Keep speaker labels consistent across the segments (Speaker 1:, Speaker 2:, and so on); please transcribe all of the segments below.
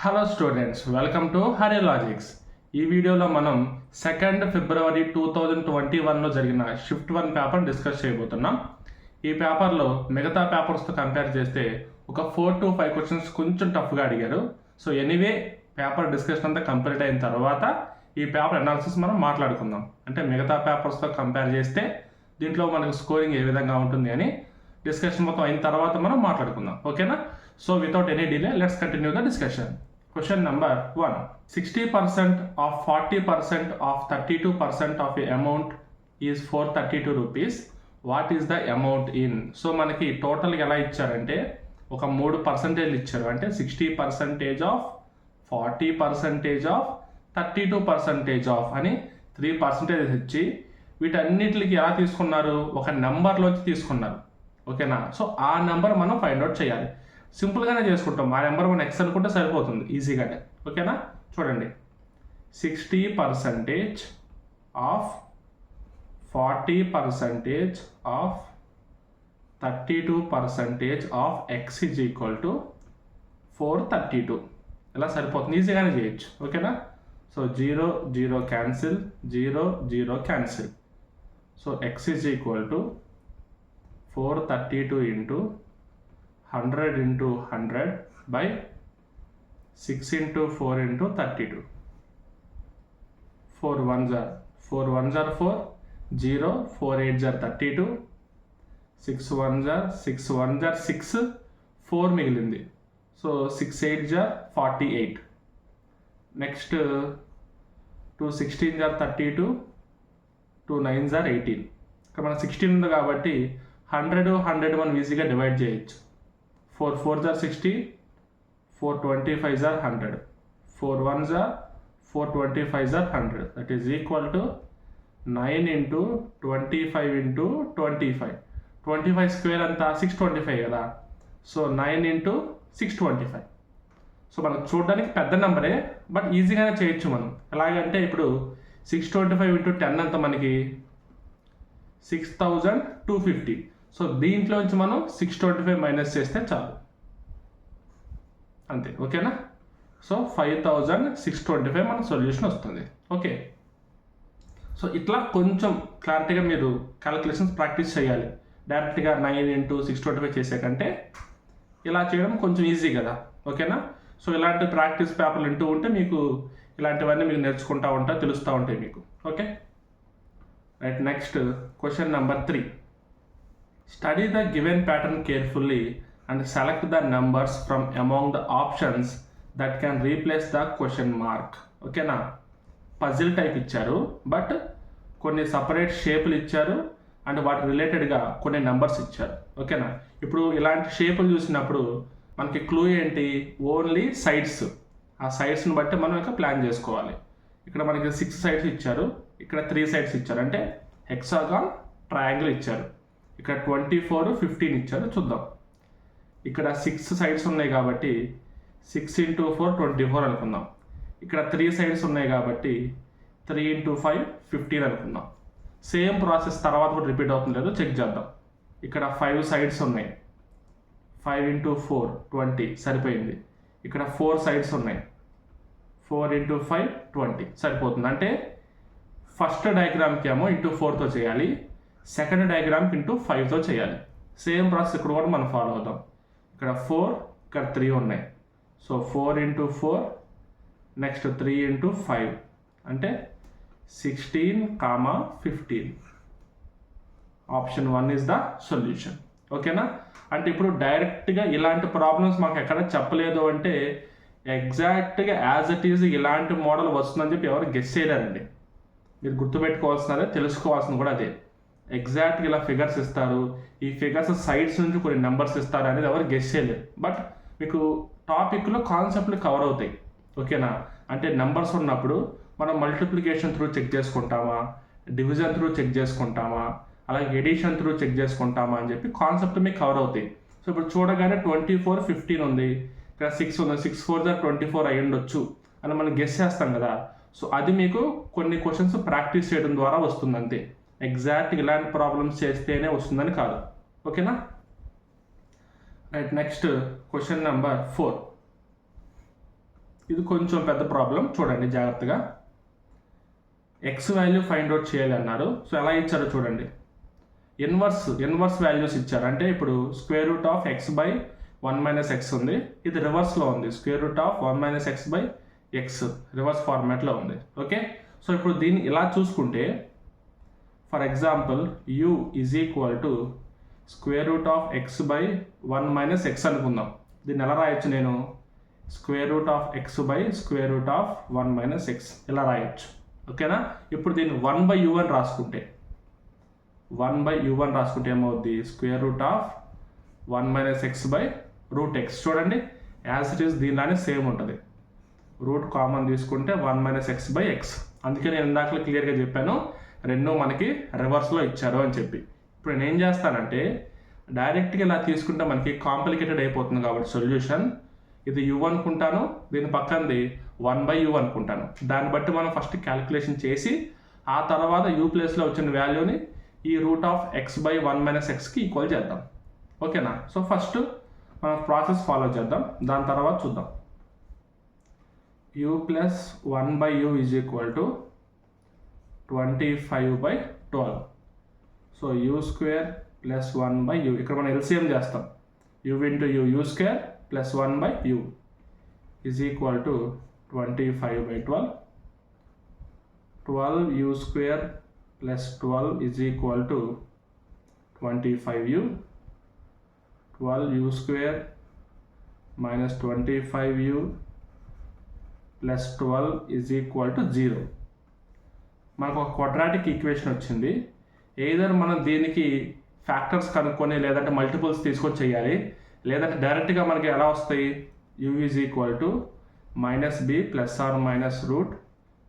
Speaker 1: Hello students, welcome to Hari logics. ఈ వీడియోలో మనం 2 ఫిబ్రవరి 2021లో జరిగిన షిఫ్ట్ 1 పేపర్ డిస్కస్ చేయబోతున్నాం. ఈ పేపర్లో మిగతా పేపర్స్తో కంపేర్ చేస్తే ఒక 4 to 5 క్వశ్చన్స్ కొంచెం టఫ్గా అడిగారు. సో ఎనీవే పేపర్ డిస్కషన్ అంతా కంప్లీట్ అయిన తర్వాత ఈ పేపర్ అనాలిసిస్ మనం మాట్లాడుకుందాం. అంటే మిగతా పేపర్స్తో కంపేర్ చేస్తే దీంట్లో మనకు స్కోరింగ్ ఏ విధంగా ఉంటుంది అని డిస్కషన్ మొత్తం అయిన తర్వాత మనం మాట్లాడుకుందాం. ఓకేనా? So without any delay let's continue the discussion. Question number 1. 60% of 40% of 32% of a amount is 432 rupees. What is the amount in? So మనకి టోటల్ ఎలా ఇచ్చారంటే ఒక 3% ఇచ్చారు. అంటే 60% ఆఫ్ 40% ఆఫ్ 32% ఆఫ్ అని 3% ఇచ్చి వీటన్నిటికి ఎలా తీసుకున్నారు? ఒక నెంబర్లోంచి తీసుకున్నారు. ఓకేనా? సో ఆ నెంబర్ మనం ఫైండ్ అవుట్ చేయాలి. సింపుల్గానే చేసుకుంటాం. ఆ నెంబర్ మనం ఎక్స్ అనుకుంటే సరిపోతుంది ఈజీగానే. ఓకేనా? చూడండి, 60% of 40% of 32% of X is equal to 432. ఇలా సరిపోతుంది, ఈజీగానే చేయొచ్చు. ఓకేనా? So 0 0 cancel, 0 0 cancel. So X is equal to 432 into 100 into 100 by 6 into 4 into 32. 4 1s are 4 1s are 4, 0, 4 8s are 32, 6 1s are 6 1s are 6, 4 మిగిలింది. So 6 8s are 48. Next 2 16s are 32, 2 9s are 18. ఇక్కడ మన 16 ఉంది కాబట్టి 100 మనం ఈజీగా divide చేయొచ్చు. 4 4s are 60, 4 25s are 100, 4 1s are 4 25s are 100. That is equal to 9 into 25 into 25. 25 square అంతా 625 కదా. So 9 into 625. సో మనకు చూడడానికి పెద్ద నెంబరే, బట్ ఈజీగానే చేయొచ్చు మనం. ఎలాగంటే ఇప్పుడు 625 into 10 అంత మనకి 6250. సో దీంట్లోంచి మనం 625 మైనస్ చేస్తే చాలు, అంతే. ఓకేనా? సో 5625 మన సొల్యూషన్ వస్తుంది. ఓకే, సో ఇట్లా కొంచెం క్లారిటీగా మీరు క్యాలిక్యులేషన్స్ ప్రాక్టీస్ చేయాలి. డైరెక్ట్గా 9 into 625 చేసే కంటే ఇలా చేయడం కొంచెం ఈజీ కదా. ఓకేనా? సో ఇలాంటి ప్రాక్టీస్ పేపర్లు వింటూ ఉంటే మీకు ఇలాంటివన్నీ మీకు నేర్చుకుంటూ ఉంటాయి, తెలుస్తూ ఉంటాయి మీకు. Okay right. Next question number 3. Study the given pattern carefully and select the numbers from among the options that can replace the question mark. ఓకేనా? పజిల్ టైప్ ఇచ్చారు, బట్ కొన్ని సపరేట్ షేపులు ఇచ్చారు అండ్ వాటి రిలేటెడ్గా కొన్ని నెంబర్స్ ఇచ్చారు. ఓకేనా? ఇప్పుడు ఇలాంటి షేపులు చూసినప్పుడు మనకి క్లూ ఏంటి? Only sides. ఆ సైడ్స్ని బట్టి మనం ఇంకా ప్లాన్ చేసుకోవాలి. ఇక్కడ మనకి 6 సైడ్స్ ఇచ్చారు, ఇక్కడ 3 సైడ్స్ ఇచ్చారు, అంటే హెక్సాగాన్ ట్రయాంగిల్ ఇచ్చారు. ఇక్కడ 24 15 ఇచ్చారు. చూద్దాం. ఇక్కడ 6 సైడ్స్ ఉన్నాయి కాబట్టి 6 into 4 24 అనుకుందాం. ఇక్కడ 3 సైడ్స్ ఉన్నాయి కాబట్టి 3 into 5 15 అనుకుందాం. సేమ్ ప్రాసెస్ తర్వాత కూడా రిపీట్ అవుతుంది లేదో చెక్ చేద్దాం. ఇక్కడ 5 సైడ్స్ ఉన్నాయి, 5 into 4 20 సరిపోయింది. ఇక్కడ 4 సైడ్స్ ఉన్నాయి, 4 into 5 20 సరిపోతుంది. అంటే ఫస్ట్ డయాగ్రామ్కి ఏమో ఇంటూ 4తో చేయాలి, సెకండ్ డయాగ్రామ్కి ఇంటూ 5తో చేయాలి. సేమ్ ప్రాసెస్ ఇక్కడ కూడా మనం ఫాలో అవుతాం. ఇక్కడ 4, ఇక్కడ 3 ఉన్నాయి. సో 4 into 4, నెక్స్ట్ 3 into 5 అంటే 16, 15. Option 1 is the solution. ఓకేనా? అంటే ఇప్పుడు డైరెక్ట్గా ఇలాంటి ప్రాబ్లమ్స్ మాకు ఎక్కడ చెప్పలేదు అంటే ఎగ్జాక్ట్గా యాజ్ ఇట్ ఈజ్ ఇలాంటి మోడల్ వస్తుందని చెప్పి ఎవరు గెస్ చేయలేరండి. మీరు గుర్తుపెట్టుకోవాల్సినదే, తెలుసుకోవాల్సింది కూడా అదే. ఎగ్జాక్ట్గా ఇలా ఫిగర్స్ ఇస్తారు, ఈ ఫిగర్స్ సైడ్స్ నుంచి కొన్ని నెంబర్స్ ఇస్తారు అనేది ఎవరు గెస్ చేయలేరు. బట్ మీకు టాపిక్లో కాన్సెప్ట్లు కవర్ అవుతాయి. ఓకేనా? అంటే నెంబర్స్ ఉన్నప్పుడు మనం మల్టిప్లికేషన్ త్రూ చెక్ చేసుకుంటామా, డివిజన్ త్రూ చెక్ చేసుకుంటామా, అలాగే ఎడిషన్ త్రూ చెక్ చేసుకుంటామా అని చెప్పి కాన్సెప్ట్ మీకు కవర్ అవుతాయి. సో ఇప్పుడు చూడగానే 24 15 ఉంది, ఇక్కడ 6 ఉంది, 6 4s are 24 అయ్యి ఉండొచ్చు అని మనం గెస్ చేస్తాం కదా. సో అది మీకు కొన్ని క్వశ్చన్స్ ప్రాక్టీస్ చేయడం ద్వారా వస్తుంది అంతే. ఎగ్జాక్ట్ ఇలాంటి ప్రాబ్లమ్స్ చేస్తేనే వస్తుందని కాదు. ఓకేనా? రైట్. Next question number 4. ఇది కొంచెం పెద్ద ప్రాబ్లం, చూడండి జాగ్రత్తగా. ఎక్స్ వాల్యూ ఫైండ్ అవుట్ చేయాలి అన్నారు. సో ఎలా ఇచ్చారో చూడండి. ఇన్వర్స్ వాల్యూస్ ఇచ్చారు. అంటే ఇప్పుడు square root of x by 1 minus X ఉంది, ఇది రివర్స్లో ఉంది. Square root of 1 minus X by X reverse ఫార్మాట్లో ఉంది. ఓకే, సో ఇప్పుడు దీన్ని ఇలా చూసుకుంటే, for example you is equal to square root of x by 1 minus X అనుకుందాం. దీన్ని ఎలా రాయొచ్చు నేను? Square root of x by square root of 1 minus X ఇలా రాయొచ్చు. ఓకేనా? ఇప్పుడు దీన్ని 1 బై యూ అని రాసుకుంటే, 1 బై యూ అని రాసుకుంటే ఏమవుద్ది? Square root of 1 minus X by root x. చూడండి, యాజ్ ఇట్ ఈస్ దీనిలానే సేమ్ ఉంటుంది. రూట్ కామన్ తీసుకుంటే 1 మైనస్ ఎక్స్ బై ఎక్స్. అందుకే నేను ఇందాక క్లియర్గా చెప్పాను, రెండు మనకి రివర్స్లో ఇచ్చారు అని చెప్పి. ఇప్పుడు నేను ఏం చేస్తానంటే, డైరెక్ట్గా ఇలా తీసుకుంటే మనకి కాంప్లికేటెడ్ అయిపోతుంది కాబట్టి సొల్యూషన్, ఇది యూ అనుకుంటాను, దీని పక్కనది 1 బై యూ అనుకుంటాను. దాన్ని బట్టి మనం ఫస్ట్ క్యాలిక్యులేషన్ చేసి ఆ తర్వాత యూ ప్లేస్లో వచ్చిన వాల్యూని ఈ root of x by 1 minus ఎక్స్కి ఈక్వల్ చేద్దాం. ఓకేనా? సో ఫస్ట్ మనం ప్రాసెస్ ఫాలో చేద్దాం, దాని తర్వాత చూద్దాం. U plus 1 by u is equal to 25 by 12. So u square plus 1 by u, ఇక్కడ మనం ఎల్సిఎం చేస్తాం. U into u, u square plus 1 by u is equal to 25 by 12. 12 u square plus 12 is equal to 25 you. 12 u square minus 25 you plus 12 is equal to 0. మనకు ఒక quadratic equation వచ్చింది. ఏదైనా మనం దీనికి factors కనుక్కొని లేదంటే multiples తీసుకొని చేయాలి, లేదంటే డైరెక్ట్గా మనకి ఎలా వస్తాయి? U is equal to minus B plus or minus root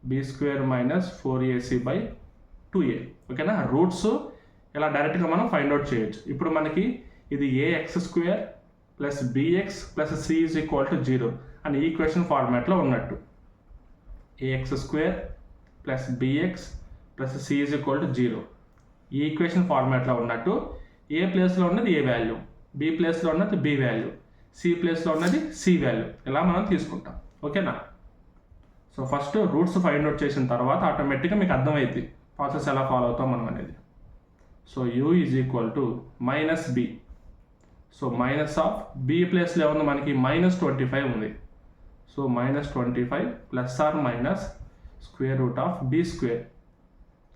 Speaker 1: B square minus 4ac by 2a. ఓకేనా? రూట్స్ ఇలా డైరెక్ట్గా మనం ఫైండ్ అవుట్ చేయొచ్చు. ఇప్పుడు మనకి ఇది ax square plus bx plus c is equal to 0 అని ఈక్వేషన్ ఫార్మాట్లో ఉన్నట్టు. ax square plus bx plus c is equal to 0 ఈ ఈక్వేషన్ ఫార్మాట్లో ఉన్నట్టు ఏ ప్లేస్లో ఉన్నది ఏ వాల్యూ, బి ప్లేస్లో ఉన్నది బి వాల్యూ, సి ప్లేస్లో ఉన్నది సి వాల్యూ, ఇలా మనం తీసుకుంటాం. ఓకేనా? So first roots find out చేసిన తర్వాత ఆటోమేటిక్గా మీకు అర్థమైంది ప్రాసెస్ ఎలా ఫాలో అవుతాం మనం అనేది. So U is equal to minus B. So minus of B ప్లేస్లో ఏముంది మనకి? మైనస్ 25 ఉంది. So minus 25 plus or minus square root of B square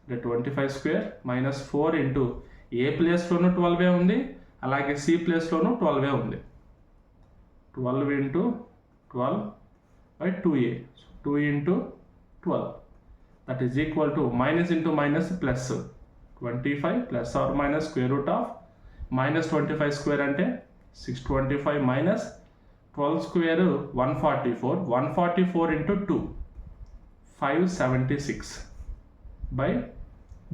Speaker 1: అంటే 25 స్క్వేర్ మైనస్ 4 ఇంటూ ఏ ప్లేస్లోనూ 12 ఉంది, అలాగే సి ప్లేస్లోనూ 12 ఉంది. 12 into 12 by 2a, 2 into 12 that is equal to minus into minus plus 25 plus or minus square root of minus 25 square అంటే 625 minus 12 square 144, 144 into 2 576 by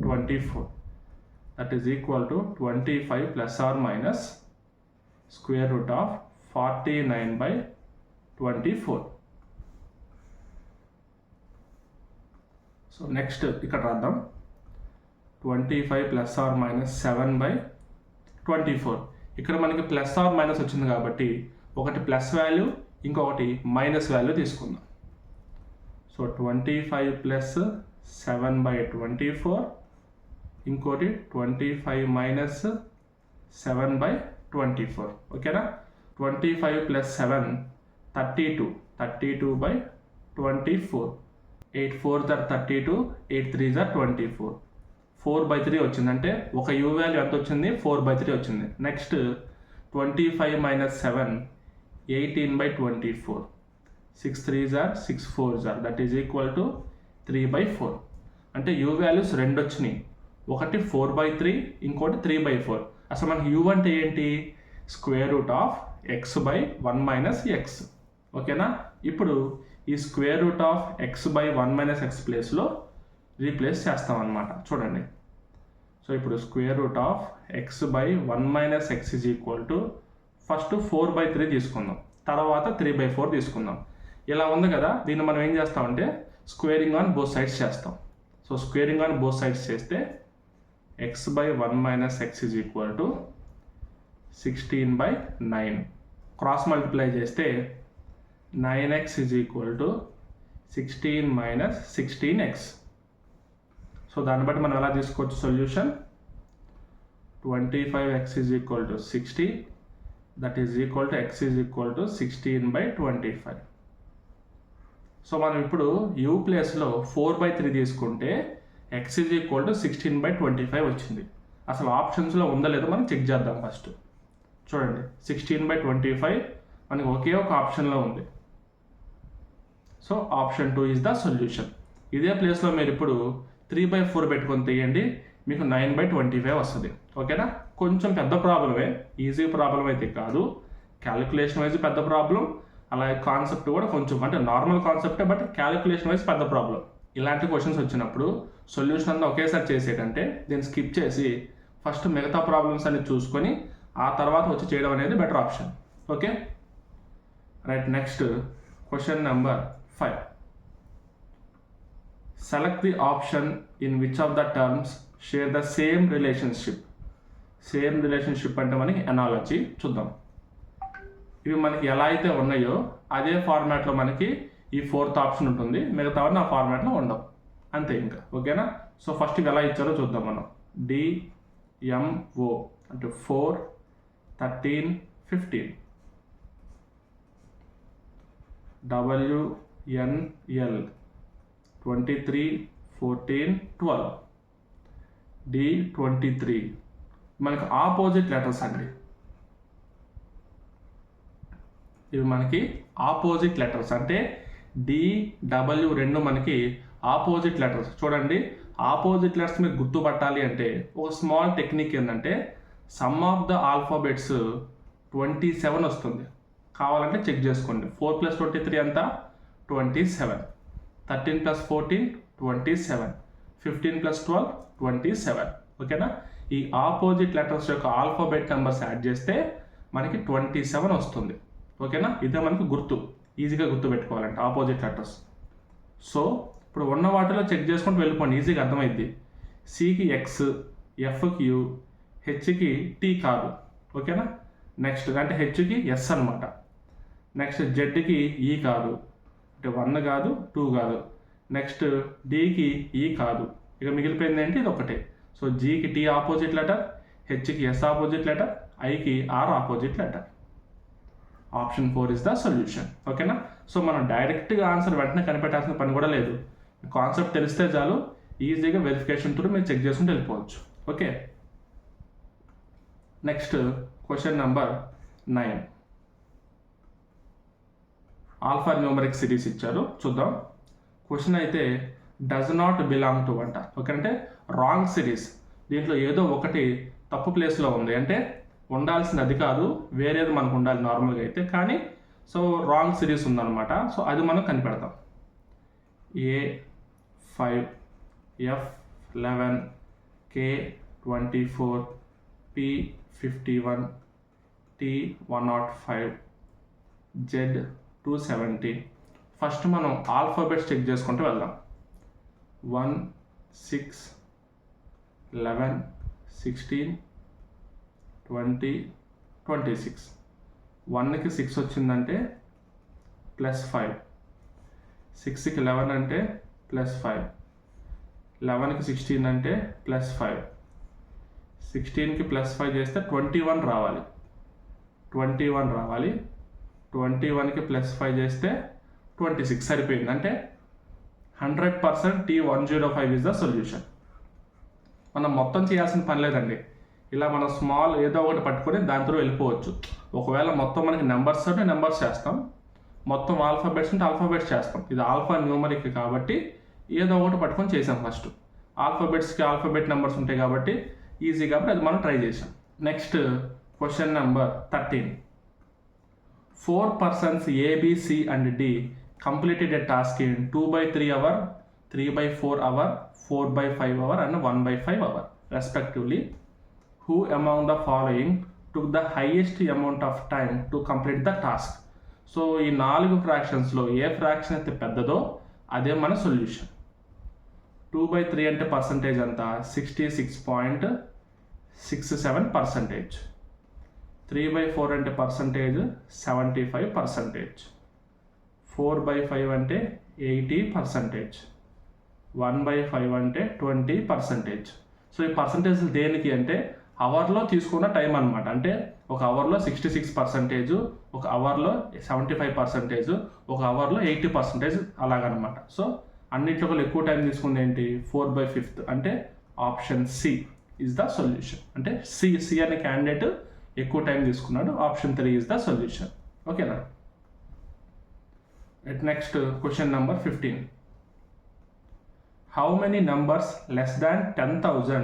Speaker 1: 24 that is equal to 25 plus or minus square root of 49 by 24. So next ఇక్కడ రాద్దాం. 25 plus or minus 7 by 24. ఇక్కడ మనకి plus or minus వచ్చింది కాబట్టి ఒకటి plus value ఇంకొకటి minus value తీసుకుందాం. సో 25 ప్లస్ 7 by 24, ఇంకోటి 25 మైనస్ 7 by 24. ఓకేనా? 25 plus 7 32 by 24. 8 4s are 32, 8 3s are 24. 4/3 వచ్చింది, అంటే ఒక యూ వాల్యూ ఎంత వచ్చింది? 4/3 వచ్చింది. Next 25 minus 7 18 by 24. 6 3s are 6 4s are that is equal to 3/4. అంటే యూ వాల్యూస్ రెండు వచ్చినాయి, ఒకటి 4/3 ఇంకోటి 3/4. అసలు మనకి యూ అంటే ఏంటి? Square root of x by 1 minus X. ఓకేనా? ఇప్పుడు ఈ square root of x by 1 minus X ప్లేస్లో రీప్లేస్ చేస్తాం అన్నమాట. చూడండి, సో ఇప్పుడు square root of x by 1 minus x is equal to first 4/3 తీసుకుందాం, తర్వాత 3/4 తీసుకుందాం. ఇలా ఉంది కదా, దీన్ని మనం ఏం చేస్తామంటే స్క్వేరింగ్ ఆన్ బోత్ సైడ్స్ చేస్తాం. So squaring on both sides చేస్తే x by 1 minus x is equal to 16/9. Cross multiply చేస్తే 9x is equal to 16 minus 16x. So దాన్ని బట్టి మనం ఎలా తీసుకోవచ్చు solution 25x is equal to 60, that is equal to x is equal to 16/25. So మనం ఇప్పుడు u ప్లేస్లో 4/3 తీసుకుంటే x is equal to 16/25 వచ్చింది. అసలు ఆప్షన్స్లో ఉందో లేదో మనం చెక్ చేద్దాం ఫస్ట్. చూడండి 16/25 మనకి ఒకే ఒక ఆప్షన్లో ఉంది. So option 2 is the solution. ఇదే ప్లేస్లో మీరు ఇప్పుడు 3/4 పెట్టుకొని తీయండి, మీకు 9/25 వస్తుంది. ఓకేనా? కొంచెం పెద్ద ప్రాబ్లమే, ఈజీ ప్రాబ్లం అయితే కాదు. క్యాలిక్యులేషన్ వైజ్ పెద్ద ప్రాబ్లం, అలాగే కాన్సెప్ట్ కూడా కొంచెం అంటే నార్మల్ కాన్సెప్టే, బట్ క్యాలిక్యులేషన్ వైజ్ పెద్ద ప్రాబ్లం. ఇలాంటి క్వశ్చన్స్ వచ్చినప్పుడు సొల్యూషన్ అంతా ఒకేసారి చేసేటంటే దీన్ని స్కిప్ చేసి ఫస్ట్ మిగతా ప్రాబ్లమ్స్ అన్ని చూసుకొని ఆ తర్వాత వచ్చి చేయడం అనేది better option. Okay right. Next question number 5. Select the option in which of the terms share the same relationship. Same relationship అంటే మనకి ఎనాలజీ చూద్దాం. ఇవి మనకి ఎలా అయితే ఉన్నాయో అదే ఫార్మాట్లో మనకి ఈ 4th ఆప్షన్ ఉంటుంది, మిగతావన్నీ ఆ ఫార్మాట్లో ఉండవు, అంతే ఇంకా. ఓకేనా? సో ఫస్ట్ ఇవి ఎలా ఇచ్చారో చూద్దాం మనం. DMO అంటే 4, 13, 15. WNL 23, 14, 12. D23 మనకి ఆపోజిట్ లెటర్స్ అండి. ఇవి మనకి ఆపోజిట్ లెటర్స్ అంటే DW రెండు మనకి ఆపోజిట్ లెటర్స్. చూడండి ఆపోజిట్ లెటర్స్ మీరు గుర్తుపట్టాలి అంటే ఒక స్మాల్ టెక్నిక్ ఏంటంటే సమ్ ఆఫ్ ద ఆల్ఫాబెట్స్ 27 వస్తుంది. కావాలంటే చెక్ చేసుకోండి. 4 + 23 ఎంత? 27. 13 + 14 27. 15 + 12 27. ఓకేనా? ఈ ఆపోజిట్ లెటర్స్ యొక్క ఆల్ఫాబెట్ నెంబర్స్ యాడ్ చేస్తే మనకి 27 వస్తుంది. ఓకేనా? ఇదే మనకి గుర్తు, ఈజీగా గుర్తు పెట్టుకోవాలంటే ఆపోజిట్ లెటర్స్. సో ఇప్పుడు ఉన్న వాటిలో చెక్ చేసుకుంటూ వెళ్ళిపోండి, ఈజీగా అర్థమైద్ది. సికి X, Fకి U, హెచ్కి T కాదు. ఓకేనా? నెక్స్ట్ అంటే హెచ్కి S అనమాట. నెక్స్ట్ జెడ్కి E కాదు, అంటే 1 కాదు 2 కాదు. నెక్స్ట్ Dకి E కాదు. ఇక మిగిలిపోయింది ఏంటి? ఇది ఒకటే. సో Gకి T ఆపోజిట్ లెటర్, హెచ్కి S ఆపోజిట్ లెటర్, Iకి R opposite letter. Option 4 is the solution. ఓకేనా? సో మనం డైరెక్ట్గా ఆన్సర్ వెంటనే కనిపెట్టాల్సిన పని కూడా లేదు. కాన్సెప్ట్ తెలిస్తే చాలు, ఈజీగా వెరిఫికేషన్ త్రూ మీరు చెక్ చేసుకుంటూ వెళ్ళిపోవచ్చు. Okay next question number 9. Alpha numeric series ఇచ్చారు, చూద్దాం. క్వశ్చన్ అయితే డస్ నాట్ బిలాంగ్ టు అంట. ఓకే అంటే రాంగ్ సిరీస్, దీంట్లో ఏదో ఒకటి తప్పు ప్లేస్లో ఉంది, అంటే ఉండాల్సింది అది కాదు, వేరేది మనకు ఉండాలి నార్మల్గా అయితే, కానీ సో రాంగ్ సిరీస్ ఉందన్నమాట. సో అది మనం కనిపెడతాం. A5, F11, K24, P51, T105, Z270. First మనం ఆల్ఫాబెట్స్ చెక్ చేసుకుంటూ వెళ్దాం. 1, 6, 11, 16, 20, 26. 1కి 6 వచ్చిందంటే +5, 6కి 11 అంటే +5, 11కి 16 అంటే +5, 16కి +5 చేస్తే 21 రావాలి. 21కి +5 చేస్తే 26 సరిపోయింది. అంటే 100% T105 ఇస్ ద సొల్యూషన్. మనం మొత్తం చేయాల్సిన పని లేదండి, ఇలా మనం స్మాల్ ఏదో ఒకటి పట్టుకొని దాంతో వెళ్ళిపోవచ్చు. ఒకవేళ మొత్తం మనకి నెంబర్స్ అంటే నెంబర్స్ చేస్తాం, మొత్తం ఆల్ఫాబెట్స్ అంటే ఆల్ఫాబెట్స్ చేస్తాం. ఇది ఆల్ఫా న్యూమరిక్ కాబట్టి ఏదో ఒకటి పట్టుకొని చేసాం. ఫస్ట్ ఆల్ఫాబెట్స్కి ఆల్ఫాబెట్ నెంబర్స్ ఉంటాయి కాబట్టి ఈజీ, కాబట్టి అది మనం ట్రై చేసాం. Next question number 13. 4 persons A, B, C and D completed a task in 2/3 hour, 3/4 hour, 4/5 hour and 1/5 hour respectively. Who among the following took the highest amount of time to complete the task? So ఈ 4 ఫ్రాక్షన్స్లో ఏ fraction అయితే పెద్దదో అదే మన solution. 2/3 అంటే percentage అంతా 66.67%. 3/4 అంటే percentage 75%. 4/5 అంటే 80%, 1/5 అంటే 20%. సో ఈ పర్సంటేజ్ దేనికి అంటే అవర్లో తీసుకున్న టైం అనమాట. అంటే ఒక అవర్లో 66%, ఒక అవర్లో 75%, ఒక అవర్లో 80% అలాగనమాట. సో అన్నింటిలో ఎక్కువ టైం తీసుకుంది ఏంటి 4/5 అంటే option C is the solution. అంటే సి అనే క్యాండిడేట్ ఎక్కువ టైం తీసుకున్నాడు. Option 3 is the solution. ఓకేనా. Next question number 15. How many numbers less than 10,000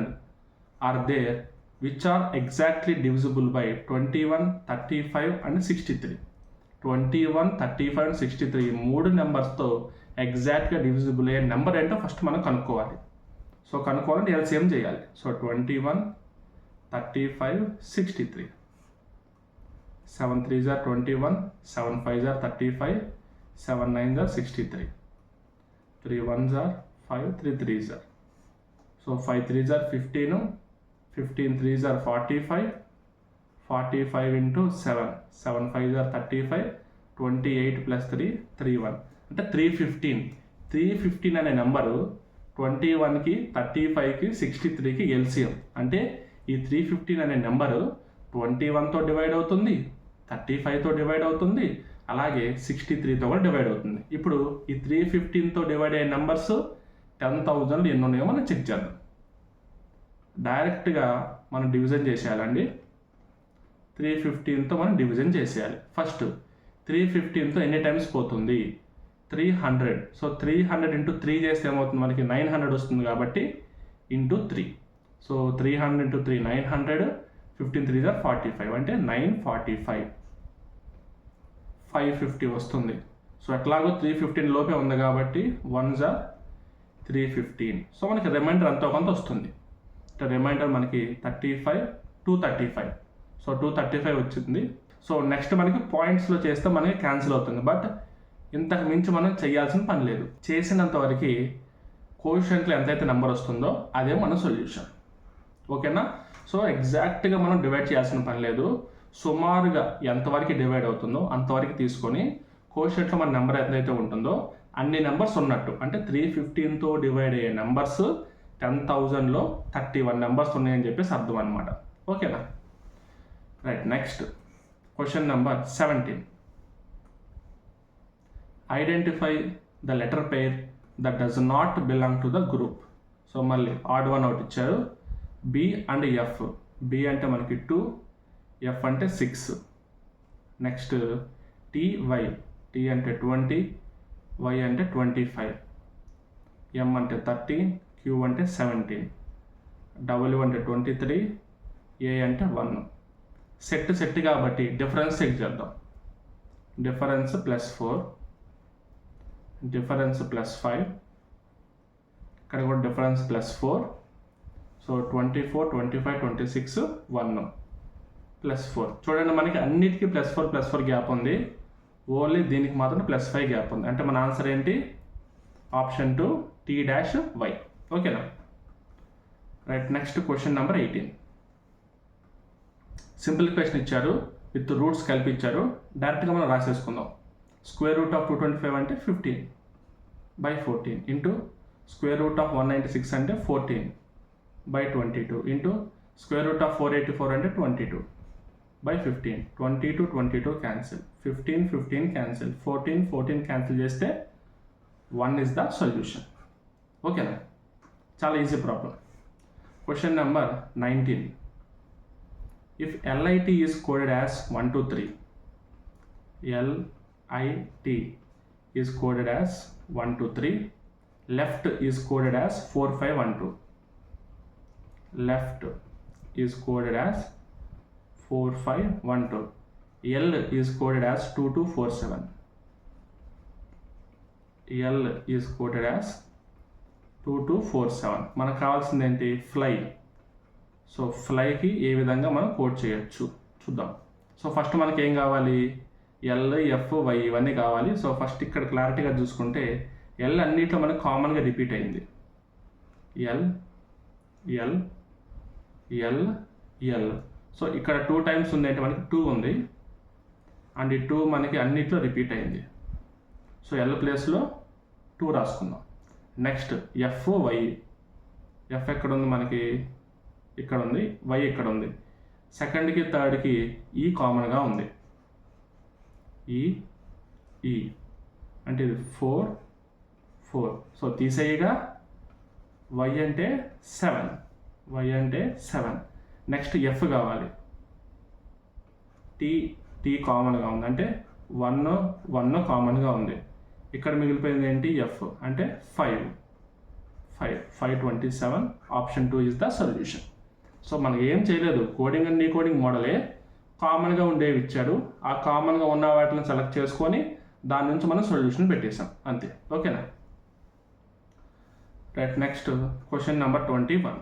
Speaker 1: are there which are exactly divisible by 21, 35 and 63? 21, 35 and 63 మూడు నెంబర్స్తో ఎగ్జాక్ట్గా డివిజిబుల్ అయ్యే నెంబర్ ఏంటో first మనం కనుక్కోవాలి. సో కనుక్కోవాలంటే ఎల్సిఎం చేయాలి. So 21, 35, 63. 7 3s are 21, 7 5s are 35, 7 9s are 63, 3 1s are 5, 3 3s are. So 5 3s are 15, 15 3s are 45, 45 into 7, 7 5s are 35, 28 plus 3, 31. అంటే 315 అనే number 21కి 35కి 63కి LCM. అంటే ఈ 315 అనే నెంబరు 21తో డివైడ్ అవుతుంది, 35తో డివైడ్ అవుతుంది, అలాగే 63తో కూడా డివైడ్ అవుతుంది. ఇప్పుడు ఈ 315తో డివైడ్ అయ్యే నెంబర్స్ 10,000 ఎన్ని ఉన్నాయో మనం చెక్ చేద్దాం. డైరెక్ట్గా మనం డివిజన్ చేసేయాలండి. 315తో మనం డివిజన్ చేసేయాలి. ఫస్ట్ 315తో ఎన్ని టైమ్స్ పోతుంది 300. సో 300 ఇంటూ 3 చేస్తే ఏమవుతుంది మనకి 900 వస్తుంది కాబట్టి into 3. So 300 into 3 900, 15 3s are 45 అంటే 945, 550 వస్తుంది. సో ఎట్లాగో 315 లోపే ఉంది కాబట్టి 1s are 315. సో మనకి రిమైండర్ అంతా కొంత వస్తుంది. రిమైండర్ మనకి 35, 235. సో 235 వచ్చింది. సో నెక్స్ట్ మనకి పాయింట్స్లో చేస్తే మనకి క్యాన్సిల్ అవుతుంది. బట్ ఇంతకు మించి మనం చేయాల్సిన పని లేదు. చేసినంత వరకు కోషియంట్లో ఎంతైతే నెంబర్ వస్తుందో అదే మన సొల్యూషన్. ఓకేనా. సో ఎగ్జాక్ట్గా మనం డివైడ్ చేయాల్సిన పని లేదు. సుమారుగా ఎంతవరకు డివైడ్ అవుతుందో అంతవరకు తీసుకొని కోషియంట్లో మన నెంబర్ ఎంతైతే ఉంటుందో అన్ని నెంబర్స్ ఉన్నట్టు. అంటే 315తో డివైడ్ అయ్యే నెంబర్స్ 10,000లో 31 నెంబర్స్ ఉన్నాయని చెప్పేసి అర్థం అనమాట. ఓకేనా. Right. Next question number 17. Identify the letter pair that does not belong to the group. So మళ్ళీ ఆడ్ వన్ అవుట్ ఇచ్చారు. B and F. బి అంటే మనకి 2, ఎఫ్ అంటే 6. Next TY. టీ అంటే 20, వై అంటే 25, ఎం అంటే 13, క్యూ అంటే 17, డబ్ల్యూ అంటే 23, ఏ అంటే 1. సెట్ కాబట్టి డిఫరెన్స్ చెక్ చేద్దాం. డిఫరెన్స్ +4, డిఫరెన్స్ +5, ఇక్కడ కూడా డిఫరెన్స్ +4. సో 24, 25, 26, 1 +4. చూడండి మనకి అన్నిటికీ +4 గ్యాప్ ఉంది. ఓన్లీ దీనికి మాత్రం +5 గ్యాప్ ఉంది. అంటే మన ఆన్సర్ ఏంటి ఆప్షన్ 2 T-Y. ఓకేనా. Right. Next question number 18. Simple question ఇచ్చారు, విత్ రూట్స్ కలిపి ఇచ్చారు. డైరెక్ట్గా మనం రాసేసుకుందాం. స్క్వేర్ రూట్ ఆఫ్ 225 అంటే 15/14 ఇంటూ స్క్వేర్ రూట్ ఆఫ్ 196 అంటే 14/22 ఇంటూ స్క్వేర్ రూట్ ఆఫ్ 484 అంటే 22/15. 22 క్యాన్సిల్, 15 క్యాన్సిల్, 14 క్యాన్సిల్ చేస్తే 1 ఇస్ ద సొల్యూషన్. ఓకేనా. చాలా easy problem. Question number 19. If LIT is coded as 1 2 3, LIT is coded as 1 2 3, left is coded as 4 5 1 2, left is coded as 4 5 1 2, L is coded as 2 2 4 7, L is coded as 2 2 4 7. మనకు కావాల్సింది ఏంటి fly. So ఫ్లైకి ఏ విధంగా మనం code చేయొచ్చు చూద్దాం. So first మనకి ఏం కావాలి L, F, Y ఇవన్నీ కావాలి. సో ఫస్ట్ ఇక్కడ క్లారిటీగా చూసుకుంటే L అన్నిట్లో మనకు కామన్గా రిపీట్ అయింది. L L L L. So ఇక్కడ 2 టైమ్స్ ఉంది అంటే మనకి 2 ఉంది, అండ్ ఈ 2 మనకి అన్నిట్లో రిపీట్ అయింది. సో ఎల్ ప్లేస్లో 2 రాసుకుందాం. నెక్స్ట్ ఎఫ్ వై, ఎఫ్ ఎక్కడ ఉంది మనకి, ఇక్కడ ఉంది, వై ఇక్కడ ఉంది. సెకండ్కి థర్డ్కి ఈ కామన్గా ఉంది, ఈ అంటే ఇది 4 4. సో తీసేయగా వై అంటే 7. నెక్స్ట్ ఎఫ్ కావాలి, టీ కామన్గా ఉంది అంటే 1 కామన్గా ఉంది. ఇక్కడ మిగిలిపోయింది ఏంటి, ఎఫ్ అంటే 527. Option 2 is the solution. So మనకి ఏం చేయలేదు, కోడింగ్ అండ్ డీకోడింగ్ మోడలే కామన్గా ఉండేవి ఇచ్చాడు. ఆ కామన్గా ఉన్న వాటిని సెలెక్ట్ చేసుకొని దాని నుంచి మనం సొల్యూషన్ పెట్టేసాం అంతే. ఓకేనా. Right. Next question number 21.